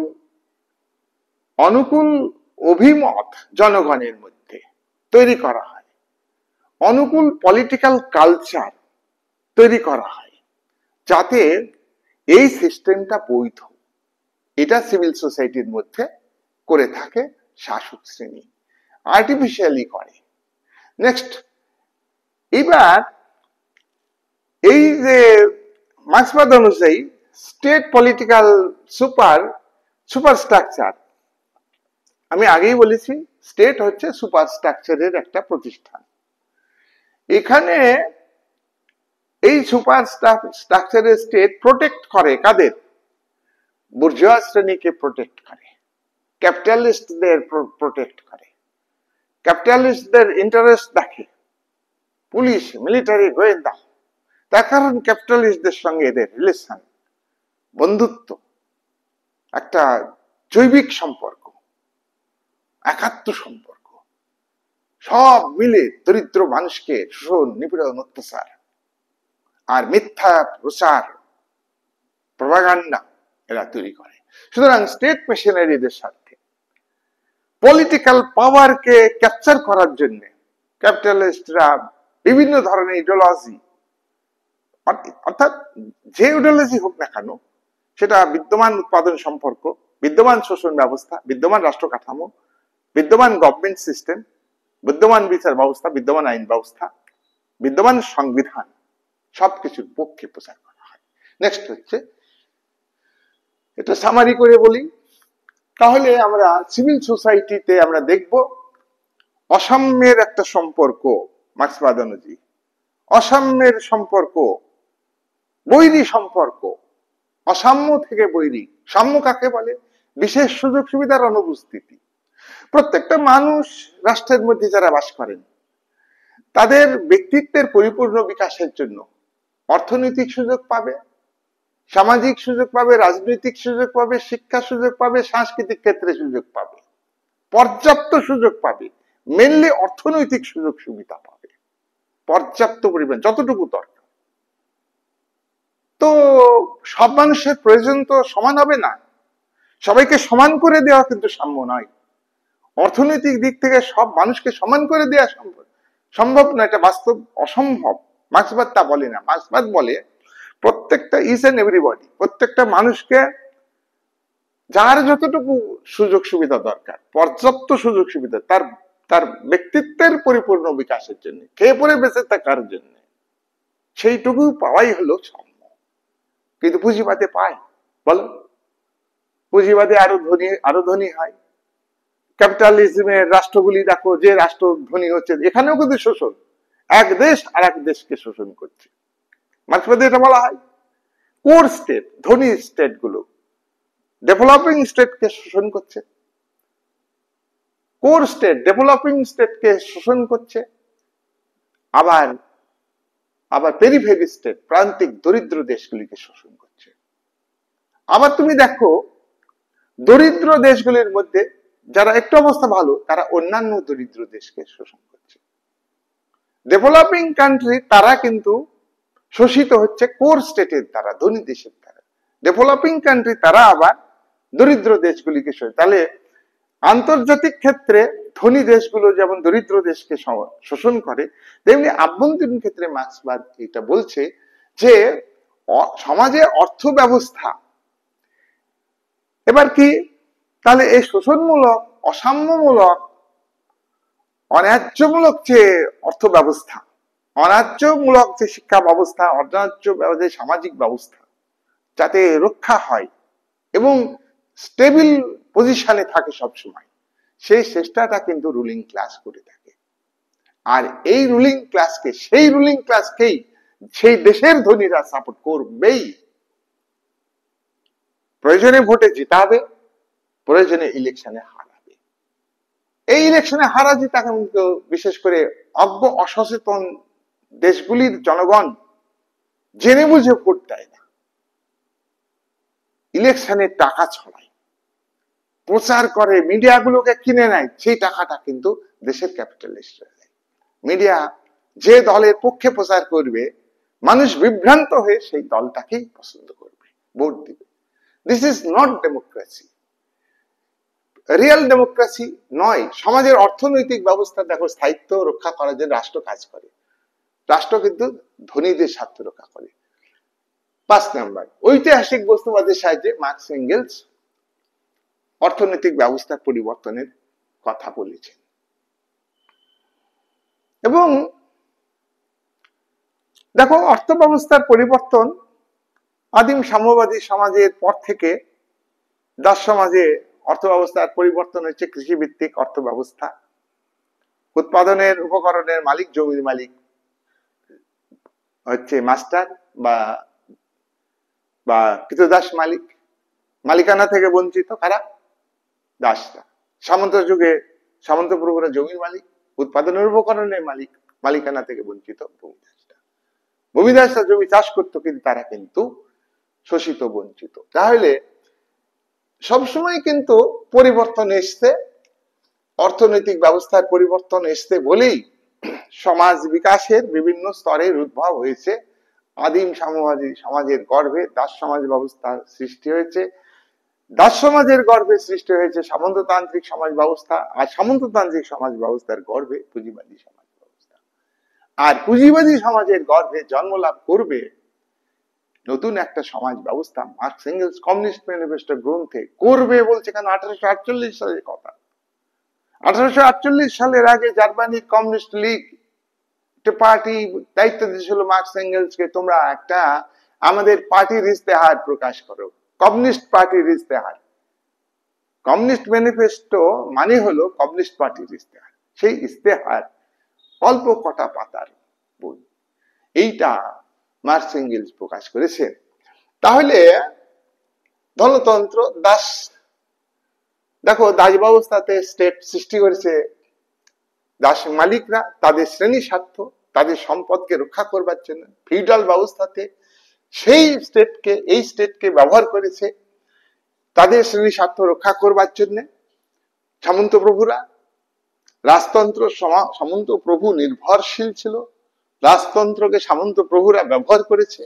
অনুকূল অভিমত জনগণের মধ্যে তৈরি করা হয়, অনুকূল পলিটিক্যাল কালচার তৈরি করা হয়, যাতে এই সিস্টেমটা বৈধ। এটা সিভিল সোসাইটির মধ্যে করে থাকে শাসক শ্রেণী, আর্টিফিশিয়ালি করে। নেক্সট, এবার এই যে মার্ক্সবাদ অনুযায়ী স্টেট পলিটিক্যাল সুপার স্ট্রাকচার, আমি আগেই বলেছি স্টেট হচ্ছে সুপার স্ট্রাকচারের একটা প্রতিষ্ঠান। এখানে এই সুপার স্ট্রাকচারের স্টেট প্রোটেক্ট করে কাদের? বুর্জোয়া শ্রেণীকে প্রোটেক্ট করে, ক্যাপিটালিস্টদের প্রোটেক্ট করে, ক্যাপিটালিস্টদের ইন্টারেস্ট দেখে, পুলিশ মিলিটারি গোয়েন্দা। তার কারণ ক্যাপিটালিস্টদের সঙ্গে এদের রিলেশন, বন্ধুত্ব, একটা জৈবিক সম্পর্ক, একাত্ম সম্পর্ক, সব মিলে দরিদ্র মানুষকে শোষণ, নিপীড়ন, অত্যাচার আর মিথ্যা প্রচার, প্রপাগান্ডা এরা তৈরি করে। সুতরাং স্টেট মেশিনারিদের স্বার্থে পলিটিক্যাল পাওয়ারকে ক্যাপচার করার জন্য ক্যাপিটালিস্টরা বিভিন্ন ধরনের ইডিওলজি, অর্থাৎ যে ইডিওলজি হোক না কেন, সেটা বিদ্যমান উৎপাদন সম্পর্ক, বিদ্যমান শোষণ ব্যবস্থা, বিদ্যমান রাষ্ট্র কাঠামো, বিদ্যমান গভর্নমেন্ট সিস্টেম, বিদ্যমান বিচার ব্যবস্থা, বিদ্যমান আইন ব্যবস্থা, বিদ্যমান সংবিধান, সবকিছুর পক্ষে প্রচার করা হয়। নেক্সট হচ্ছে, এটা সামারি করে বলি, তাহলে আমরা সিভিল সোসাইটিতে আমরা দেখব অসাম্যের একটা সম্পর্ক। মার্ক্সবাদ অনুযায়ী অসাম্যের সম্পর্ক, বৈরী সম্পর্ক, অসাম্য থেকে বৈরী। সাম্য কাকে বলে? বিশেষ সুযোগ সুবিধার অনুপস্থিতি। প্রত্যেকটা মানুষ রাষ্ট্রের মধ্যে যারা বাস করেন, তাদের ব্যক্তিত্বের পরিপূর্ণ বিকাশের জন্য অর্থনৈতিক সুযোগ পাবে, সামাজিক সুযোগ পাবে, রাজনৈতিক সুযোগ পাবে, শিক্ষা সুযোগ পাবে, সাংস্কৃতিক ক্ষেত্রে সুযোগ পাবে, পর্যাপ্ত সুযোগ পাবে। মেনলি অর্থনৈতিক সুযোগ সুবিধা পাবে পর্যাপ্ত পরিমাণ, যতটুকু দরকার। তো সব মানুষের প্রয়োজন তো সমান হবে না, সবাইকে সমান করে দেওয়া কিন্তু সাম্য নয়। অর্থনৈতিক দিক থেকে সব মানুষকে সমান করে দেওয়া সম্ভব না, এটা বাস্তব, অসম্ভব। মার্ক্সবাদ তা বলে না। মার্ক্সবাদ বলে প্রত্যেকটা ইচ এন্ড এভরিবডি, প্রত্যেকটা মানুষকে যার যতটুকু সুযোগ সুবিধা দরকার, পর্যাপ্ত সুযোগ সুবিধা তার তার ব্যক্তিত্বের পরিপূর্ণ বিকাশের জন্য, খেয়ে পরে বেঁচে থাকার জন্য, সেইটুকু পাওয়াই হলো সাম্য। কিন্তু পুঁজিবাদে পায়? বলো, পুঁজিবাদে আরো ধনী হয়। ক্যাপিটালিজমের রাষ্ট্রগুলি দেখো, যে রাষ্ট্র ধনী হচ্ছে, এখানেও কিন্তু শোষণ, এক দেশ আর এক দেশকে শোষণ করছে। মার্ক্সবাদে এটা বলা হয় কোর স্টেট, ধনী স্টেট গুলো ডেভেলপিং স্টেটকে শোষণ করছে, কোর স্টেট ডেভেলপিং স্টেটকে শোষণ করছে, আবার পেরিফেরি স্টেট, প্রান্তিক দরিদ্র দেশগুলিকে শোষণ করছে। আবার তুমি দেখো দরিদ্র দেশগুলির মধ্যে যারা একটু অবস্থা ভালো, তারা অন্যান্য দরিদ্র দেশকে শোষণ করছে। ডেভেলপিং কান্ট্রি তারা কিন্তু শোষিত হচ্ছে কোর স্টেটের দ্বারা, ধনী দেশের দ্বারা। ডেভেলপিং কান্ট্রি তারা আবার দরিদ্র দেশগুলিকে শোষণ। তাহলে আন্তর্জাতিক ক্ষেত্রে ধনী দেশগুলো যেমন দরিদ্র দেশকে শোষণ করে, তেমনি আভ্যন্তরীণ ক্ষেত্রে মার্ক্সবাদ এটা বলছে যে সমাজে অর্থ ব্যবস্থা এবার কি, তাহলে এই শোষণমূলক, অসাম্যমূলক, অন্যায্যমূলক যে অর্থ ব্যবস্থা, অন্যায্যমূলক যে শিক্ষা ব্যবস্থা, অন্যায্য যে সামাজিক ব্যবস্থা যাতে রক্ষা হয় এবং স্টেবল পজিশনে থাকে সবসময়, সেই চেষ্টাটা কিন্তু রুলিং ক্লাস করে থাকে। আর এই রুলিং ক্লাসকে, সেই রুলিং ক্লাসকেই সেই দেশের ধনীরা সাপোর্ট করবেই। প্রয়োজনে ভোটে জিতাবে, প্রয়োজনে ইলেকশনে হারাবে। এই ইলেকশনে হারা জিতা কিন্তু বিশেষ করে অজ্ঞ অসচেতন দেশগুলির জনগণ জেনে বুঝে ভোট দেয় না, ইলেকশনে টাকা ছড়ায়, প্রচার করে, মিডিয়াগুলোকে কিনে নেয়, সেই টাকাটা কিন্তু দেশের ক্যাপিটালিস্টরা দেয়। মিডিয়া যে দলের পক্ষে প্রচার করবে, মানুষ বিভ্রান্ত হয়ে সেই দলটাকেই পছন্দ করবে, ভোট দিবে। This is not democracy, real democracy নয়। সমাজের অর্থনৈতিক ব্যবস্থা দেখো, স্থায়িত্ব রক্ষা করার জন্য রাষ্ট্র কাজ করে, রাষ্ট্র কিন্তু ধনীদের স্বার্থ রক্ষা করে। 5 নম্বর, ঐতিহাসিক বস্তুবাদের সাহায্যে মার্কস এঙ্গেলস অর্থনৈতিক ব্যবস্থার পরিবর্তনের কথা বলেছেন। এবং দেখো, অর্থ ব্যবস্থার পরিবর্তন আদিম সাম্যবাদী সমাজের পর থেকে দাস সমাজে অর্থ ব্যবস্থার পরিবর্তন হচ্ছে কৃষিভিত্তিক অর্থ ব্যবস্থা। উৎপাদনের উপকরণের মালিক, জমির মালিক হচ্ছে মাস্টার বা কৃতদাস মালিক। মালিকানা থেকে বঞ্চিত কারা? দাসরা। সামন্ত যুগে সামন্ত প্রভুরা জমির মালিক, উৎপাদনের উপকরণের মালিক, মালিকানা থেকে বঞ্চিত ভূমিদাসরা। ভূমিদাসরা জমি চাষ করতো, কিন্তু তারা কিন্তু শোষিত, বঞ্চিত। তাহলে সবসময় কিন্তু পরিবর্তন এসছে, অর্থনৈতিক ব্যবস্থার পরিবর্তন এসছে বলেই সমাজ বিকাশের বিভিন্ন স্তরের উদ্ভব হয়েছে। আদিম সাম্যবাদী সমাজের গর্ভে দাস সমাজ ব্যবস্থা সৃষ্টি হয়েছে, দাস সমাজের গর্ভে সৃষ্টি হয়েছে সামন্ততান্ত্রিক সমাজ ব্যবস্থা, আর সামন্ততান্ত্রিক সমাজ ব্যবস্থার গর্ভে পুঁজিবাদী সমাজ ব্যবস্থা। আর পুঁজিবাদী সমাজের গর্ভে জন্ম লাভ করবে নতুন একটা সমাজ ব্যবস্থা। মার্কস এঙ্গেলস কমিউনিস্ট ম্যানিফেস্টো গ্রন্থে করবে বলছে, কেন 1848 সালের কথা। 1848 সালের আগে জার্মানির কমিউনিস্ট লীগ একটা পার্টি দায়িত্ব দিয়েছিল মার্কস এঙ্গেলসকে, তোমরা একটা আমাদের পার্টির ইস্তেহার প্রকাশ করো, কমিউনিস্ট পার্টির ইস্তেহার। কমিউনিস্ট ম্যানিফেস্টো মানে হলো কমিউনিস্ট পার্টির ইস্তেহার। সেই ইস্তেহার অল্প কটা পাতার বই, এইটা মার্কস এঙ্গেলস প্রকাশ করেছেন। তাহলে ধনতন্ত্র, দাস, দেখো দাস ব্যবস্থাতে স্টেট সৃষ্টি করেছে দাস মালিকরা তাদের শ্রেণী স্বার্থ, তাদের সম্পদকে রক্ষা করবার জন্য। ফিউডাল ব্যবস্থাতে সেই স্টেটকে, এই স্টেটকে ব্যবহার করেছে তাদের শ্রেণী স্বার্থ রক্ষা করবার জন্য। সামন্ত প্রভুরা, রাজতন্ত্র সামন্ত প্রভু নির্ভরশীল ছিল, রাজতন্ত্রকে সামন্ত প্রভুরা ব্যবহার করেছে।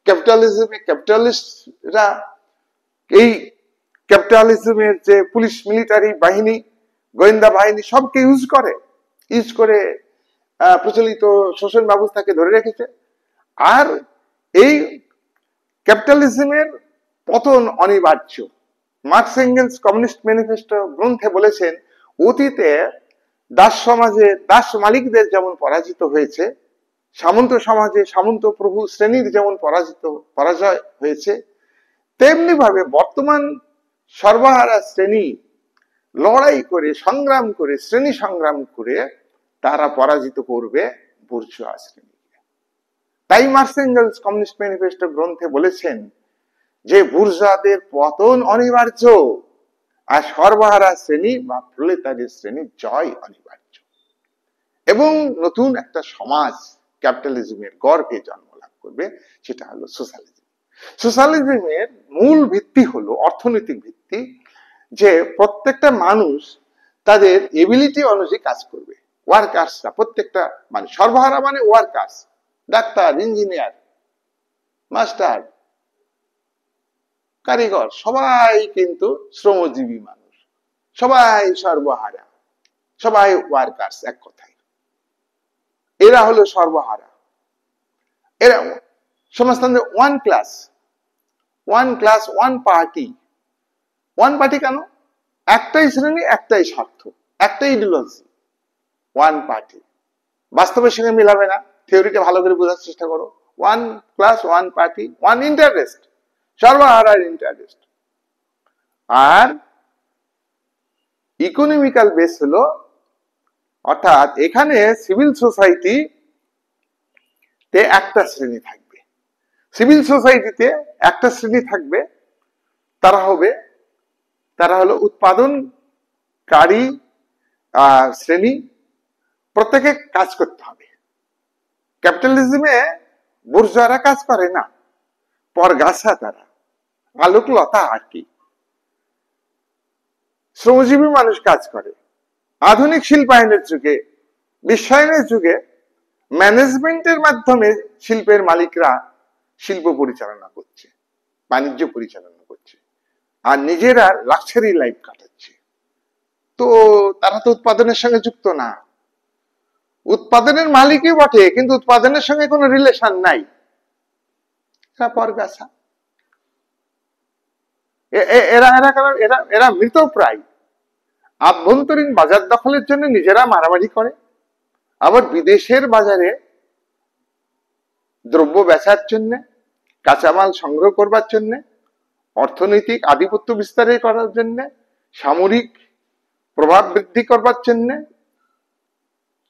ক্যাপিটালিজমে ক্যাপিটালিস্টরা এই ক্যাপিটালিজমের যে পুলিশ, মিলিটারি বাহিনী, গোয়েন্দা বাহিনী সবকে ইউজ করে প্রচলিত শোষণ ব্যবস্থাকে ধরে রেখেছে। আর এই ক্যাপিটালিজমের পতন অনিবার্য। মার্কস এঙ্গেলস কমিউনিস্ট ম্যানিফেস্টো গ্রন্থে বলেছেন, অতীতে দাস সমাজে দাস মালিকদের যেমন পরাজিত হয়েছে, সামন্ত সমাজে সামন্ত প্রভু শ্রেণীর যেমন পরাজয় হয়েছে, তেমনি ভাবে বর্তমান সর্বহারা শ্রেণী লড়াই করে, সংগ্রাম করে, শ্রেণী সংগ্রাম করে তারা পরাজিত করবে বুর্জোয়া শ্রেণীকে। তাই মার্কস এঙ্গেলস কমিউনিস্ট ম্যানিফেস্টো গ্রন্থে বলেছেন যে বুর্জোয়াদের পতন অনিবার্য, আর সর্বহারা শ্রেণী বা প্রলেতারি শ্রেণীর জয় অনিবার্য। এবং নতুন একটা সমাজ ক্যাপিটালিজমের গর্ভে জন্ম লাভ করবে, সেটা হলো সোশ্যালিজম। সোশ্যালিজমের মূল ভিত্তি হলো অর্থনৈতিক ভিত্তি, যে প্রত্যেকটা মানুষ তাদের এবিলিটি অনুযায়ী কাজ করবে। ওয়ার্কার্সরা, প্রত্যেকটা মানুষ, সর্বহারা মানে ওয়ার্কার্স, ডাক্তার, ইঞ্জিনিয়ার, মাস্টার, কারিগর, সবাই কিন্তু শ্রমজীবী মানুষ, সবাই সর্বহারা, সবাই ওয়ার্কার্স, এক কথায় এরা হলো সর্বহারা। এরা সমাজতন্ত্রে one class, one party. One party কেন? একটাই শ্রেণী, একটাই স্বার্থ, একটাই ইডিওলজি, ওয়ান পার্টি। বাস্তবের সঙ্গে মিলাবে না, থিওরিটা ভালো করে বোঝার চেষ্টা করো। One class, one party, one interest, সর্বহারার ইন্টারেস্ট। আর ইকোনমিক্যাল বেস হলো, অর্থাৎ এখানে সিভিল সোসাইটি তে একটা শ্রেণী থাকবে, সিভিল সোসাইটিতে একটা শ্রেণী থাকবে, তারা হলো উৎপাদনকারী শ্রেণী, প্রত্যেকে কাজ করতে হবে। ক্যাপিটালিজমে বুর্জোয়ারা কাজ করে না, পরগাছা, তারা আলোক লতা আর কি। শ্রমজীবী মানুষ কাজ করে। আধুনিক শিল্পায়নের যুগে, বিশ্বায়নের যুগে ম্যানেজমেন্টের মাধ্যমে শিল্পের মালিকরা শিল্প পরিচালনা করছে, বাণিজ্য পরিচালনা করছে, আর নিজেরা লাক্সারি লাইফ কাটাচ্ছে। তো তারা তো উৎপাদনের সঙ্গে যুক্ত না, উৎপাদনের মালিকই বটে, কিন্তু উৎপাদনের সঙ্গে কোনো রিলেশন নাই, এরা পরগাছা। এরা মৃত প্রায়। আভ্যন্তরীণ বাজার দখলের জন্য নিজেরা মারামারি করে, আবার বিদেশের বাজারে দ্রব্য বেচার জন্য, কাঁচামাল সংগ্রহ করবার জন্য, অর্থনৈতিক আধিপত্য বিস্তার করার জন্য, সামরিক প্রভাব বৃদ্ধি করবার জন্য,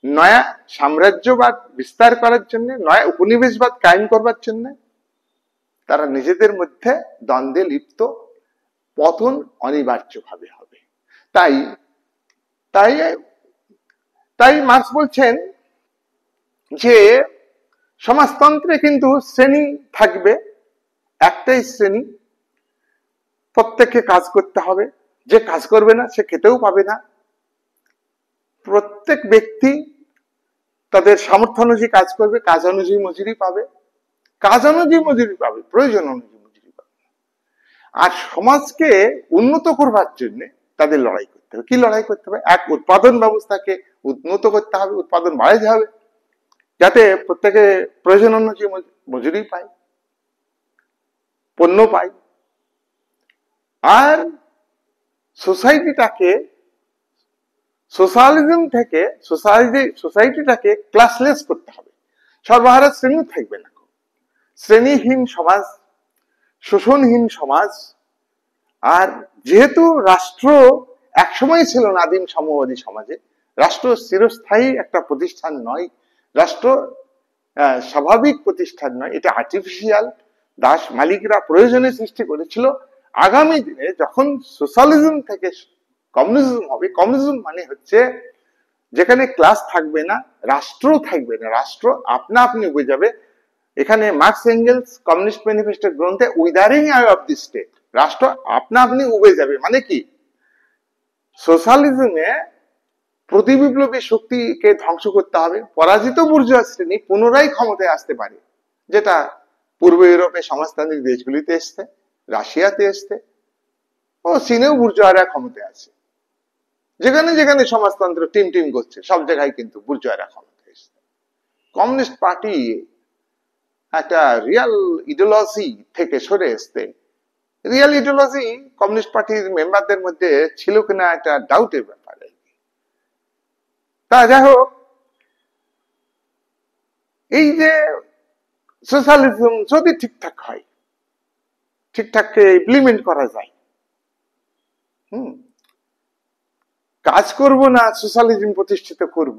নয়া সাম্রাজ্যবাদ বিস্তার করার জন্য, নয়া উপনিবেশবাদ কায়েম করবার জন্য তারা নিজেদের মধ্যে দ্বন্দ্বে লিপ্ত, পতন অনিবার্যভাবে হবে। তাই তাই তাই মার্কস বলছেন যে সমাজতন্ত্রে কিন্তু শ্রেণী থাকবে, একটাই শ্রেণী, প্রত্যেককে কাজ করতে হবে, যে কাজ করবে না সে খেতেও পাবে না। প্রত্যেক ব্যক্তি তাদের সামর্থ্য অনুযায়ী কাজ করবে, কাজ অনুযায়ী মজুরি পাবে, প্রয়োজন অনুযায়ী মজুরি পাবে। আর সমাজকে উন্নত করবার জন্য তাদের লড়াই করতে হবে। কি লড়াই করতে হবে? এক, উৎপাদন ব্যবস্থাকে উন্নত করতে হবে, উৎপাদন বাড়াতে হবে, যাতে প্রত্যেকে প্রয়োজন অনুযায়ী মজুরি পায়, পণ্য পায়। আর সোসাইটিটাকে, সোশ্যালিজম থেকে সোসাইটিটাকে ক্লাসলেস করতে হবে। সর্বহারা শ্রেণী থাকবে না, শ্রেণীহীন সমাজ, শোষণহীন সমাজ। আর যেহেতু রাষ্ট্র একসময় ছিল না আদিম সাম্যবাদী সমাজে, রাষ্ট্র চিরস্থায়ী একটা প্রতিষ্ঠান নয়, রাষ্ট্র স্বাভাবিক প্রতিষ্ঠান নয়, এটা আর্টিফিশিয়াল, দাস মালিকরা প্রয়োজনে সৃষ্টি করেছিল। আগামী দিনে যখন সোশ্যালিজম থেকে কমিউনিজম হবে, কমিউনিজম মানে হচ্ছে যেখানে ক্লাস থাকবে না, রাষ্ট্র থাকবে না, রাষ্ট্র আপনা আপনি উবে যাবে। এখানে মার্কস এঙ্গেলস কমিউনিস্ট ম্যানিফেস্টো গ্রন্থে উইদারিং আই অফ দি স্টেট, রাষ্ট্র আপনা আপনি উবে যাবে। মানে কি? সোশ্যালিজমে প্রতিবিপ্লবী শক্তিকে ধ্বংস করতে হবে, পরাজিত বুর্জোয়া শ্রেণী পুনরায় ক্ষমতায় আসতে পারে, যেটা পূর্ব ইউরোপে সমাজতান্ত্রিক দেশগুলিতে এসছে, রাশিয়াতে এসছে, ও চীনেও বুর্জোয়ারা ক্ষমতায় আছে। যেখানে যেখানে সমাজতন্ত্র টিম করছে সব জায়গায় কিন্তু বুর্জোয়ারা ক্ষমতায় এসছে। কমিউনিস্ট পার্টি একটা রিয়াল ইডিওলজি থেকে সরে আসতে, রিয়াল ইডিওলজি কমিউনিস্ট পার্টির মেম্বারদের মধ্যে ছিল কিনা একটা ডাউটের ব্যাপার। তা যাই হোক, এই যে সোশ্যালিজম যদি ঠিকঠাক হয়, ঠিকঠাক ইমপ্লিমেন্ট করা যায়, কাজ করব না সোশ্যালিজম প্রতিষ্ঠিত করব,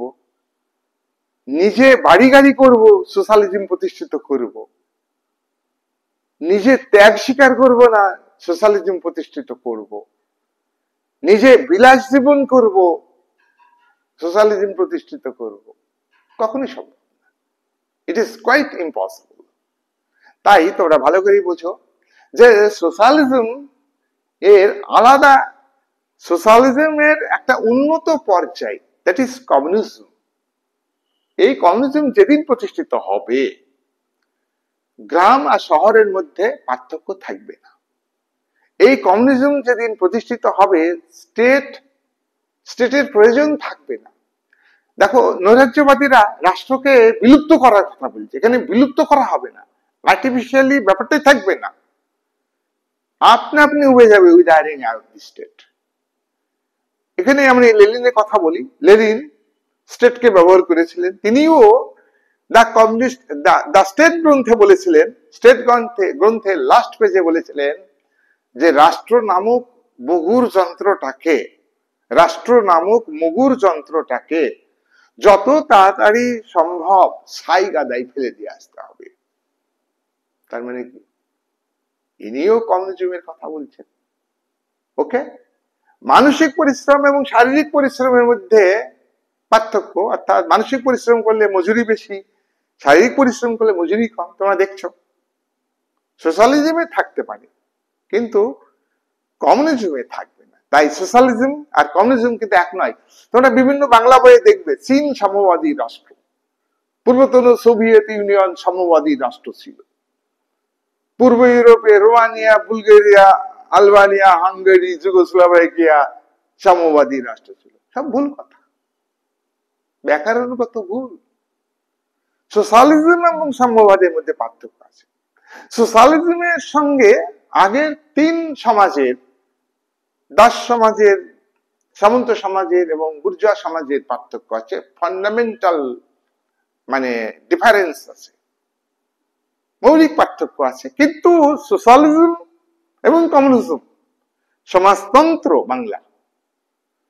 নিজে বাড়ি গাড়ি করব সোশ্যালিজম প্রতিষ্ঠিত করব, নিজে ত্যাগ স্বীকার করব না সোশ্যালিজম প্রতিষ্ঠিত করব, নিজে বিলাস জীবন করব সোশ্যালিজম প্রতিষ্ঠিত করব, কখনোই সম্ভব না। It is quite impossible. তাই তোমরা ভালো করেই বোঝো যে সোশ্যালিজম এর আলাদা, সোশ্যালিজমের একটা উন্নত পর্যায়, দ্যাট ইজ কমিউনিজম। এই কমিউনিজম যেদিন প্রতিষ্ঠিত হবে, গ্রাম আর শহরের মধ্যে পার্থক্য থাকবে না। এই কমিউনিজম যেদিন প্রতিষ্ঠিত হবে, স্টেট স্টেটের প্রয়োজন থাকবে না। দেখো, নৈরাজ্যবাদীরা রাষ্ট্রকে বিলুপ্ত করার কথা বলছে, এখানে বিলুপ্ত করা হবে না, আর্টিফিশিয়ালি ব্যাপারটাই থাকবে না, আপনা আপনি উবে যাবে উইদারিং আউট দি স্টেট। এখানে আমরা লেনিনের কথা বলি, লেনিন স্টেটকে ব্যবহার করেছিলেন, তিনিও দ্য কমিউনিস্ট দ্য স্টেট গ্রন্থে বলেছিলেন, স্টেট গ্রন্থে লাস্ট পেজে বলেছিলেন যে রাষ্ট্র নামক মুগুর যন্ত্রটাকে যত তাড়াতাড়ি সম্ভব ছাই গাদায় ফেলে দিয়ে আসতে হবে। তার মানে কি, ইনিও কমিউনিজমের কথা বলছেন। ওকে, মানসিক পরিশ্রম এবং শারীরিক পরিশ্রমের মধ্যে পার্থক্য, অর্থাৎ মানসিক পরিশ্রম করলে মজুরি বেশি, শারীরিক পরিশ্রম করলে মজুরি কম, তোমরা দেখছো। সোশ্যালিজমে থাকতে পারে কিন্তু কমিউনিজমে থাকবে না। তাই সোশ্যালিজম আর কমিউনিজম কিন্তু এক নয়। তোমরা বিভিন্ন বাংলা বইয়ে দেখবে চীন সাম্যবাদী রাষ্ট্র, পূর্বতন সোভিয়েত ইউনিয়ন সাম্যবাদী রাষ্ট্র ছিল, পূর্ব ইউরোপে রোমানিয়া, বুলগেরিয়া, আলবানিয়া, হাঙ্গেরি, যুগোস্লাভাকিয়া সাম্যবাদী রাষ্ট্র ছিল। সব ভুল কথা, ব্যাকরণগত ভুল। সোশ্যালিজম এবং সাম্যবাদের মধ্যে পার্থক্য আছে। সোশ্যালিজমের সঙ্গে আগের তিন সমাজের, দাস সমাজের, সামন্ত সমাজের এবং বুর্জোয়া সমাজের পার্থক্য আছে, ফান্ডামেন্টাল মানে ডিফারেন্স আছে, মৌলিক পার্থক্য আছে। কিন্তু সোশ্যালিজম এবং কমিউনিজম সমাজতন্ত্র, বাংলা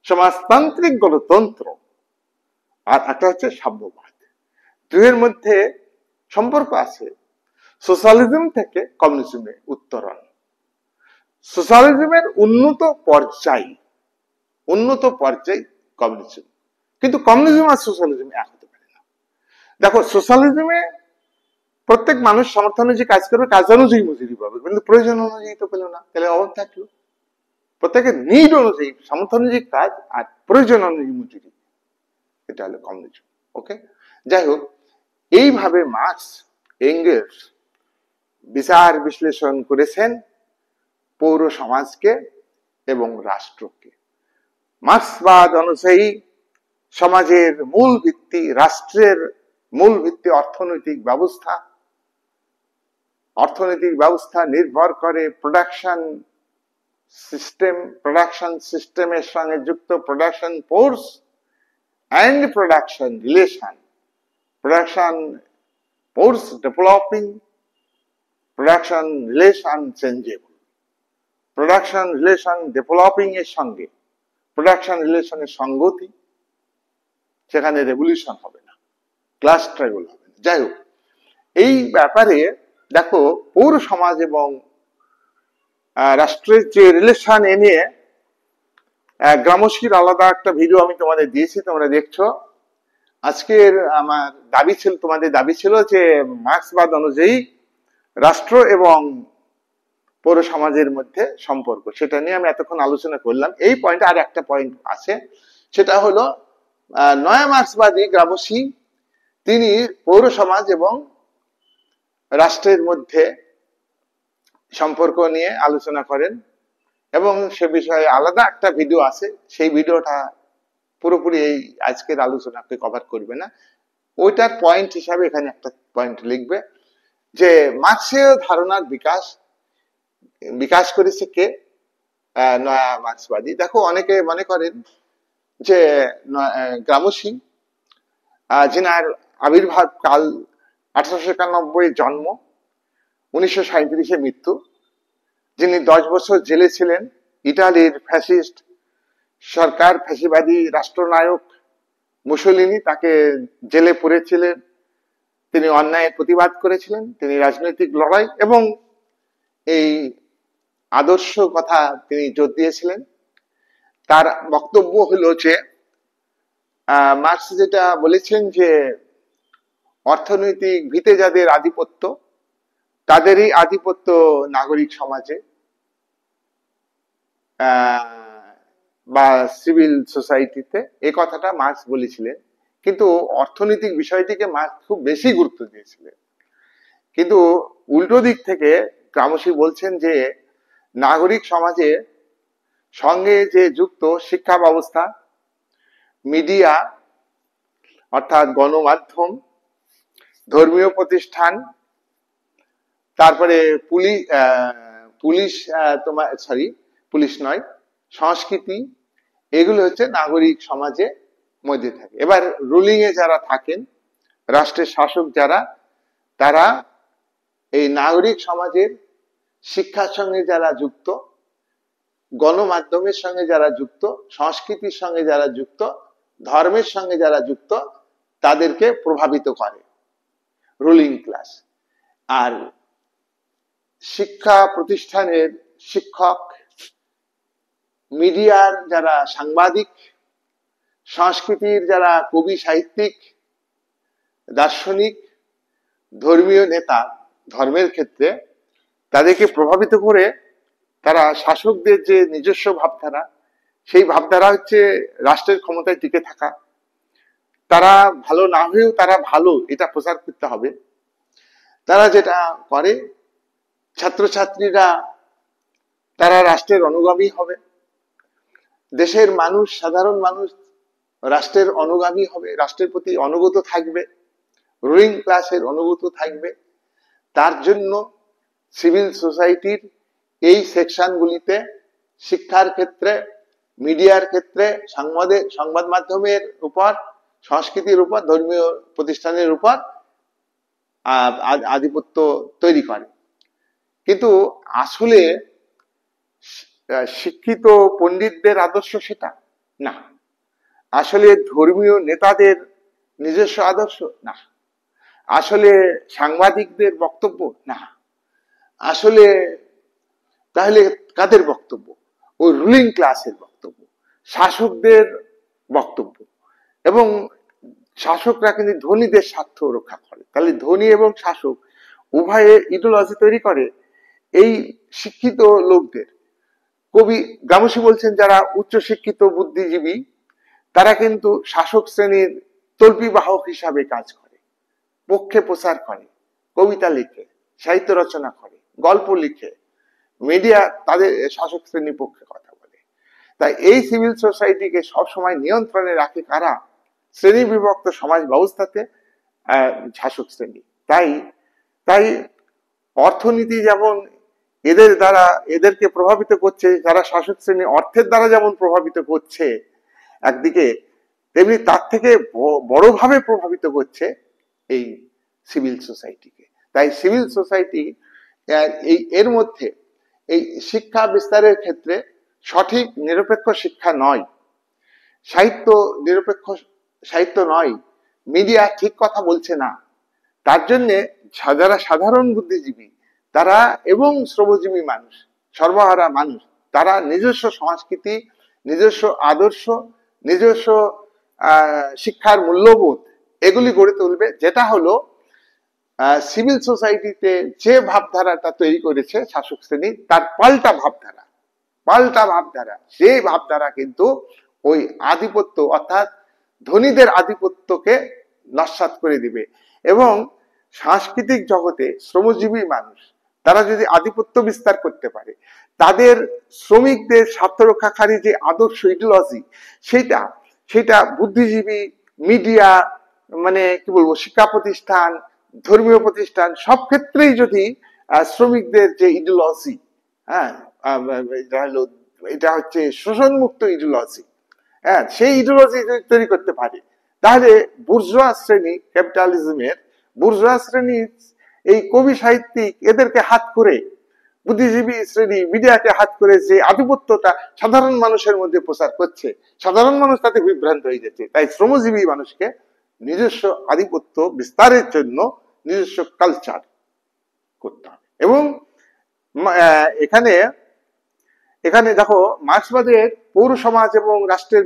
সমাজতান্ত্রিক গণতন্ত্র, আর একটা হচ্ছে সাম্যবাদ, দুয়ের মধ্যে সম্পর্ক আছে। সোশ্যালিজম থেকে কমিউনিজমে উত্তরণ, সোশ্যালিজমের উন্নত পর্যায় কমিউনিজম, কিন্তু কমিউনিজম আর সোশ্যালিজম এক হতে পারে না। দেখো, সোশ্যালিজমে প্রত্যেক মানুষ সামর্থ্য অনুযায়ী কাজ করবে, কাজ অনুযায়ী মজুরি পাবে, কিন্তু প্রয়োজন অনুযায়ী তো পেল না, তাহলে অভাব থাকলো। প্রত্যেকের নিড অনুযায়ী, সামর্থ্য অনুযায়ী কাজ আর প্রয়োজন অনুযায়ী মজুরি, এটা হলো কমিউনিজম। ওকে, যাই হোক, এইভাবে মার্কস, এঙ্গেলস বিচার বিশ্লেষণ করেছেন পৌর সমাজকে এবং রাষ্ট্রকে। মার্ক্সবাদ অনুযায়ী সমাজের মূল ভিত্তি, রাষ্ট্রের মূল ভিত্তি অর্থনৈতিক ব্যবস্থা। অর্থনৈতিক ব্যবস্থা নির্ভর করে প্রোডাকশন সিস্টেমের সঙ্গে যুক্ত production force and production relation. Production force developing, production relation changeable. Production relation developing এর সঙ্গে production relation এর সঙ্গতি, সেখানে রেভলিউশন হবে না, ক্লাস স্ট্রাগল হবে না। যাই হোক, এই ব্যাপারে দেখো পৌর সমাজ এবং রাষ্ট্রের যে রিলেশন এ নিয়ে গ্রামসির আলাদা একটা ভিডিও আমি তোমাদের দিয়েছি, তোমরা দেখছো। আজকের আমার দাবি ছিল, তোমাদের দাবি ছিল যে মার্ক্সবাদ অনুযায়ী রাষ্ট্র এবং পৌর সমাজের মধ্যে সম্পর্ক, সেটা নিয়ে আমি এতক্ষণ আলোচনা করলাম। এই পয়েন্টে আর একটা পয়েন্ট আছে, সেটা হলো নয়া মার্ক্সবাদী গ্রামসি, তিনি পৌর সমাজ এবং রাষ্ট্রের মধ্যে সম্পর্ক নিয়ে আলোচনা করেন এবং সে বিষয়ে আলাদা একটা ভিডিও আছে। সেই ভিডিওটা পুরোপুরি এই আজকের আলোচনাকে কভার করবে না, ওইটার পয়েন্ট হিসাবে এখানে একটা পয়েন্ট লিখবে যে মার্ক্সীয় ধারণার বিকাশ করেছে কে? নয়া মার্ক্সবাদী। দেখো, অনেকে মনে করেন যে গ্রামসি, যিনার আবির্ভাব কাল 1891 জন্ম, 1937 মৃত্যু, যিনি 10 বছর জেলে ছিলেন, ইটালির ফ্যাসিস্ট সরকার, ফ্যাসিবাদী রাষ্ট্রনায়ক মুসোলিনি তাকে জেলে পুরেছিলেন, তিনি অন্যায়ের প্রতিবাদ করেছিলেন, তিনি রাজনৈতিক লড়াই এবং এই আদর্শ কথা তিনি জোর দিয়েছিলেন। তার বক্তব্য হলো যে মার্ক্স যেটা বলেছেন যে অর্থনৈতিক ভিতে যাদের আধিপত্য, তাদেরই আধিপত্য নাগরিক সমাজে বা সিভিল সোসাইটিতে, এই কথাটা মার্ক্স বলেছিলেন। কিন্তু অর্থনৈতিক বিষয়টিকে মার্ক্স খুব বেশি গুরুত্ব দিয়েছিলেন। কিন্তু উল্টো দিক থেকে গ্রামসি বলছেন যে নাগরিক সমাজের সঙ্গে যে যুক্ত শিক্ষা ব্যবস্থা, মিডিয়া অর্থাৎ গণমাধ্যম, ধর্মীয় প্রতিষ্ঠান, তারপরে পুলিশ, পুলিশ নয়, সংস্কৃতি, এগুলো হচ্ছে নাগরিক সমাজে মধ্যে থাকে। এবার রুলিং এ যারা থাকেন, রাষ্ট্রের শাসক যারা, তারা এই নাগরিক সমাজের শিক্ষার সঙ্গে যারা যুক্ত, গণমাধ্যমের সঙ্গে যারা যুক্ত, সংস্কৃতির সঙ্গে যারা যুক্ত, ধর্মের সঙ্গে যারা যুক্ত, তাদেরকে প্রভাবিত করে রুলিং ক্লাস। আর শিক্ষা প্রতিষ্ঠানের শিক্ষক, মিডিয়ার যারা সাংবাদিক, সংস্কৃতির যারা কবি, সাহিত্যিক, দার্শনিক, ধর্মীয় নেতা, ধর্মের ক্ষেত্রে তাদেরকে প্রভাবিত করে তারা শাসকদের যে নিজস্ব ভাবধারা, সেই ভাবধারা হচ্ছে রাষ্ট্রের ক্ষমতায় টিকে থাকা। তারা ভালো না হয়েও তারা ভালো, এটা প্রচার করতে হবে। তারা যেটা করে, ছাত্রছাত্রীরা তারা রাষ্ট্রের অনুগামী হবে, দেশের মানুষ, সাধারণ মানুষ রাষ্ট্রের অনুগামী হবে, রাষ্ট্রের প্রতি অনুগত থাকবে, রুলিং ক্লাসের অনুগত থাকবে। তার জন্য সিভিল সোসাইটির এই সেকশনগুলিতে শিক্ষার ক্ষেত্রে, মিডিয়ার ক্ষেত্রে, সংবাদ মাধ্যমের উপর, সংস্কৃতির উপর, ধর্মীয় প্রতিষ্ঠানের উপর আধিপত্য তৈরি করে। কিন্তু আসলে শিক্ষিত পণ্ডিতদের আদর্শ সেটা না, আসলে ধর্মীয় নেতাদের নিজস্ব আদর্শ না, আসলে সাংবাদিকদের বক্তব্য না, আসলে তাহলে কাদের বক্তব্য? ওই রুলিং ক্লাসের বক্তব্য, শাসকদের বক্তব্য। এবং শাসকরা কিন্তু ধনীদের স্বার্থ রক্ষা করে। তাহলে ধনী এবং শাসক উভয়ে ইডিওলজি তৈরি করে এই শিক্ষিত লোকদের। কবি গামসী বলছেন, যারা উচ্চ শিক্ষিত বুদ্ধিজীবী তারা কিন্তু শাসক শ্রেণীর তল্পি বাহক হিসাবে কাজ করে, পক্ষে প্রচার করে, কবিতা লিখে, সাহিত্য রচনা করে, গল্প লিখে, মিডিয়া তাদের শাসক শ্রেণীর পক্ষে কথা বলে। তাই এই সিভিল সোসাইটিকে সবসময় নিয়ন্ত্রণে রাখে কারা? শ্রেণী বিভক্ত সমাজ ব্যবস্থাতে শাসক শ্রেণী। তাই অর্থনীতি যেমন এদের দ্বারা এদেরকে প্রভাবিত করছে, যারা শাসক শ্রেণী অর্থের দ্বারা যেমন প্রভাবিত করছে একদিকে, তেমনি তার থেকে বড়ভাবে প্রভাবিত করছে এই সিভিল সোসাইটিকে। তাই সিভিল সোসাইটি এর মধ্যে এই শিক্ষা বিস্তারের ক্ষেত্রে সঠিক নিরপেক্ষ শিক্ষা নয়, সাহিত্য নিরপেক্ষ সাহিত্য নয়, মিডিয়া ঠিক কথা বলছে না। তার জন্যে যারা সাধারণ বুদ্ধিজীবী তারা এবং শ্রমজীবী মানুষ, সর্বহারা মানুষ, তারা নিজস্ব সংস্কৃতি, নিজস্ব আদর্শ, নিজস্ব শিক্ষার মূল্যবোধ এগুলি গড়ে তুলবে, যেটা হলো সিভিল সোসাইটিতে যে ভাবধারাটা তৈরি করেছে শাসক শ্রেণী তার পাল্টা ভাবধারা। সেই ভাবধারা কিন্তু ওই আধিপত্য অর্থাৎ ধনীদের আধিপত্যকে নস্যাৎ করে দিবে। এবং সাংস্কৃতিক জগতে শ্রমজীবী মানুষ তারা যদি আধিপত্য বিস্তার করতে পারে, তাদের শ্রমিকদের স্বার্থ রক্ষাকারী যে আদর্শ ইডিওলজি, সেটা বুদ্ধিজীবী, মিডিয়া, মানে কি বলবো, শিক্ষা প্রতিষ্ঠান, ধর্মীয় প্রতিষ্ঠান, সব ক্ষেত্রেই যদি শ্রমিকদের যে ইডিওলজি, এটা হচ্ছে শোষণমুক্ত ইডিওলজি, সেই ইডিওলজি তৈরি করতে পারে, তাহলে বুর্জোয়া শ্রেণী, ক্যাপিটালিজমের বুর্জোয়া শ্রেণী, এই কবি সাহিত্যিক এদেরকে হাত করে, বুদ্ধিজীবী শ্রেণী মিডিয়াকে হাত করে যে আধিপত্যটা সাধারণ মানুষের মধ্যে প্রচার করছে, সাধারণ মানুষ তাতে বিভ্রান্ত হয়ে যাচ্ছে। তাই শ্রমজীবী মানুষকে নিজস্ব আধিপত্য বিস্তারের জন্য নিজস্ব কালচার করতে হবে। এবং এখানে দেখো, মার্ক্সবাদের পৌর সমাজ এবং রাষ্ট্রের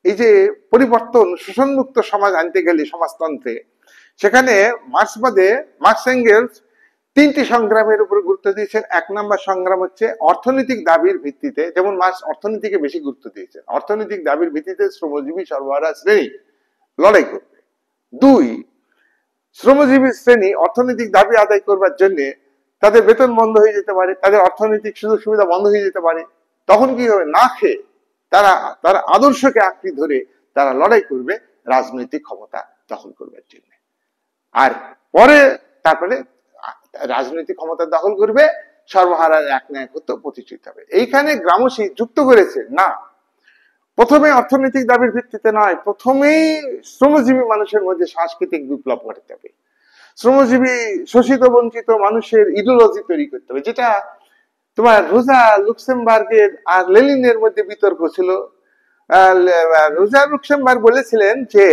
এই যে পরিবর্তন, শোষণমুক্ত সমাজ আনতে গেলে সমাজতন্ত্রে, সেখানে মার্ক্স এঙ্গেলস তিনটি সংগ্রামের উপর গুরুত্ব দিয়েছেন। এক নম্বর সংগ্রাম হচ্ছে অর্থনৈতিক দাবির ভিত্তিতে, যেমন মার্ক্স অর্থনীতিকে বেশি গুরুত্ব দিয়েছেন, অর্থনৈতিক দাবির ভিত্তিতে শ্রমজীবী সর্বহারা শ্রেণী লড়াই করবে। দুই, শ্রমজীবী শ্রেণী অর্থনৈতিক দাবি আদায় করবার জন্য তাদের বেতন বন্ধ হয়ে যেতে পারে, তাদের অর্থনৈতিক সুযোগ সুবিধা বন্ধ হয়ে যেতে পারে, তখন কি হবে? না খেয়ে তারা আদর্শকে আঁকড়ে ধরে তারা লড়াই করবে রাজনৈতিক ক্ষমতা দখল করবার জন্য। আর পরে তারপরে রাজনৈতিক ক্ষমতা দখল করবে, সর্বহারার এক ন্যায়ত্ব প্রতিষ্ঠিত হবে। এইখানে গ্রামসী যুক্ত করেছে না, প্রথমে অর্থনৈতিক দাবির ভিত্তিতে নয়, প্রথমেই শ্রমজীবী মানুষের মধ্যে সাংস্কৃতিক বিপ্লব ঘটাতে হবে। শ্রমজীবী শোষিত বঞ্চিত মানুষের ইডিওলজি তৈরি করতে হবে, যেটা তোমার রোজা লুক্সেমবার্গের আর লেনিনের মধ্যে বিতর্ক ছিল। রোজা লুক্সেমবার্গ বলেছিলেন যে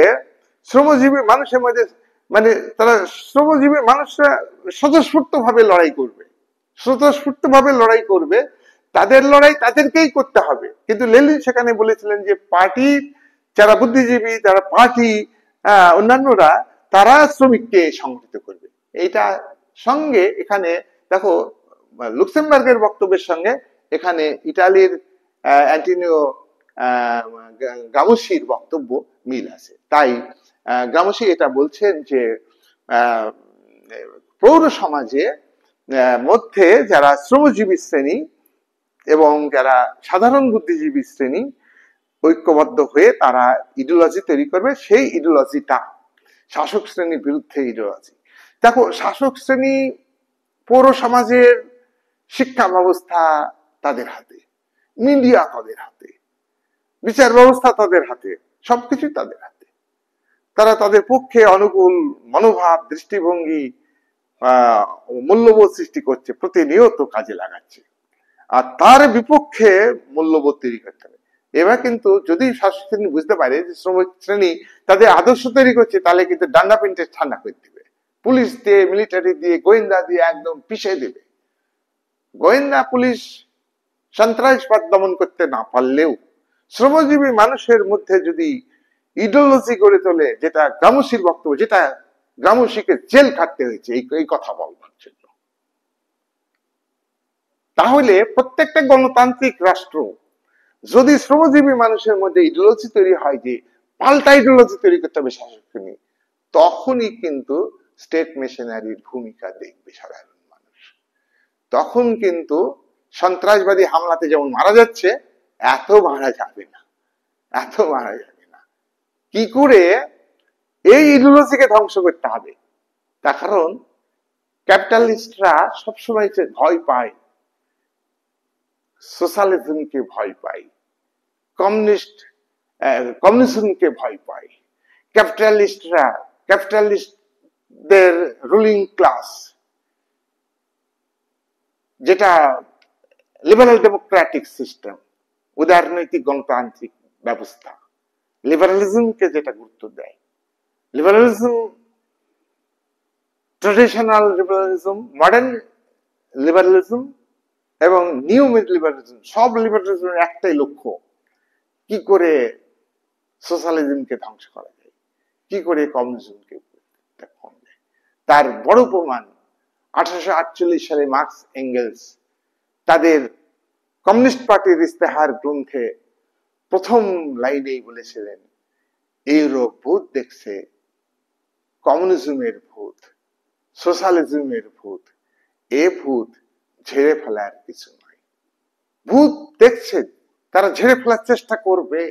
শ্রমজীবী মানুষের মধ্যে মানে তারা শ্রমজীবী মানুষরা স্বতঃস্ফূর্ত ভাবে লড়াই করবে, স্বতঃস্ফূর্ত ভাবে লড়াই করবে, তাদের লড়াই তাদেরকেই করতে হবে। কিন্তু লেনিন সেখানে বলেছিলেন যে পার্টি যারা বুদ্ধিজীবী, যারা পার্টি অন্যান্যরা, তারা শ্রমিককে সংগঠিত করবে। এইটা সঙ্গে এখানে দেখো লুক্সেমবার্গের বক্তব্যের সঙ্গে এখানে ইটালির অ্যান্টোনিও গ্রামসির বক্তব্য মিল আছে। তাই গ্রামসি এটা বলছেন যে পৌর সমাজে মধ্যে যারা শ্রমজীবী শ্রেণী এবং যারা সাধারণ বুদ্ধিজীবী শ্রেণী ঐক্যবদ্ধ হয়ে তারা ইডিওলজি তৈরি করবে, সেই ইডিওলজিটা শাসক শ্রেণীর বিরুদ্ধে ইডিওলজি। দেখো শাসক শ্রেণী পৌর সমাজের শিক্ষা ব্যবস্থা তাদের হাতে, মিডিয়া তাদের হাতে, বিচার ব্যবস্থা তাদের হাতে, সবকিছু তাদের হাতে। তারা তাদের পক্ষে অনুকূল মনোভাব, দৃষ্টিভঙ্গি, মূল্যবোধ সৃষ্টি করছে, প্রতিনিয়ত কাজে লাগাচ্ছে। আর তার বিপক্ষে মূল্যবোধ তৈরি করতে হবে। এবার কিন্তু যদি শাসক শ্রেণী বুঝতে পারে যে শ্রমিক শ্রেণী তাদের আদর্শ তৈরি করছে, তাহলে কিন্তু ডান্ডা পিন্টে ঠান্ডা করে দিবে, পুলিশ দিয়ে, মিলিটারি দিয়ে, গোয়েন্দা দিয়ে একদম পিছিয়ে দেবে। গোয়েন্দা পুলিশ সন্ত্রাসবাদ দমন করতে না পারলেও শ্রমজীবী মানুষের মধ্যে যদি ইডিওলজি গড়ে তোলে, যেটা গ্রামসির বক্তব্য, যেটা গ্রামসিকে জেল খাটতে হয়েছে এই কথা বলবার জন্য, তাহলে প্রত্যেকটা গণতান্ত্রিক রাষ্ট্র যদি শ্রমজীবী মানুষের মধ্যে ইডিওলজি তৈরি হয় যে পাল্টা ইডিওলজি তৈরি করতে হবে শাসক শ্রেণী, তখনই কিন্তু স্টেট মেশিনারির ভূমিকা দেখবে সাধারণ মানুষ। তখন কিন্তু সন্ত্রাসবাদী হামলাতে যেমন মারা যাচ্ছে, এত মারা যাবে না, এত মারা যাবে না। কি করে এই ইডিওলজিকে ধ্বংস করতে হবে? তার কারণ ক্যাপিটালিস্টরা সবসময় ভয় পায়, সোশ্যালিজমকে ভয় পায়, কমিউনিজমকে ভয় পায়। ক্যাপিটালিস্টদের রুলিং ক্লাস, যেটা লিবারাল ডেমোক্রেটিক সিস্টেম, উদারনৈতিক গণতান্ত্রিক ব্যবস্থা, লিবারালিজমকে যেটা গুরুত্ব দেয়, liberalism, traditional liberalism, modern liberalism এবং নিউ লিবারালিজম, সব লিবারালিজমের একটাই লক্ষ্য, কি করে সোশ্যালিজমকে ধ্বংস করা যায়, কি করে কমিউনিজমকে কম যায়। তার বড় প্রমাণ 1848 সালে মার্কস এঙ্গেলস তাদের কমিউনিস্ট পার্টির ইস্তেহার গ্রন্থে প্রথম লাইনেই বলেছিলেন, ইউরোপ ভূত দেখছে, কমিউনিজমের ভূত, সোশ্যালিজমের ভূত, এ ভূত ঝেড়ে ফেলার কিছু নয়। ভূত দেখছে, তারা ঝেড়ে ফেলার চেষ্টা করবে,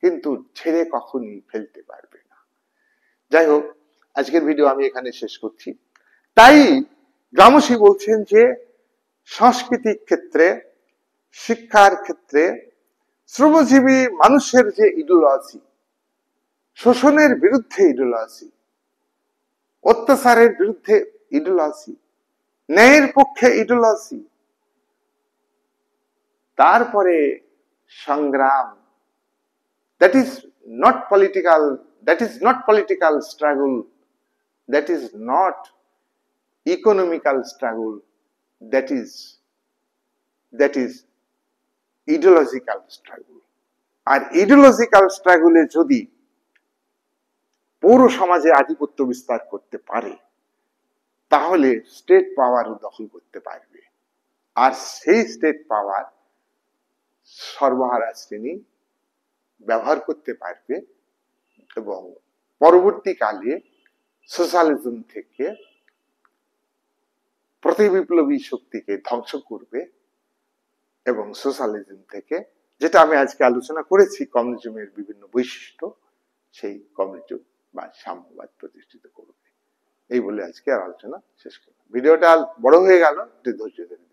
কিন্তু ছেড়ে কখনই ফেলতে পারবে না। যাই হোক, আজকের ভিডিও আমি এখানে শেষ করছি। তাই গ্রামসি বলছেন যে সাংস্কৃতিক ক্ষেত্রে, শিক্ষার ক্ষেত্রে শ্রমজীবী মানুষের যে ইডিওলজি, শোষণের বিরুদ্ধে ইডিওলজি, অত্যাচারের বিরুদ্ধে ইডিওলজি, ন্যায়ের পক্ষে ইডিওলজি, তারপরে সংগ্রাম, that is not political struggle, that is not economical struggle, that is ideological struggle। R ideological struggle এ যদি পৌর সমাজে আধিপত্য বিস্তার করতে পারে, তাহলে স্টেট পাওয়ার দখল করতে পারবে। আর সেই স্টেট পাওয়ার সর্বহারা শ্রেণী ব্যবহার করতে পারবে এবং পরবর্তীকালে সোশ্যালিজম থেকে প্রতিবিপ্লবী শক্তিকে ধ্বংস করবে এবং সোশ্যালিজম থেকে যেটা আমি আজকে আলোচনা করেছি, কমিউনিজমের বিভিন্ন বৈশিষ্ট্য, সেই কমিউনিজম বা সাম্যবাদ প্রতিষ্ঠিত করবে। এই বলে আজকে আর আলোচনা শেষ করলাম। ভিডিওটা বড় হয়ে গেল, একটু ধৈর্য ধরে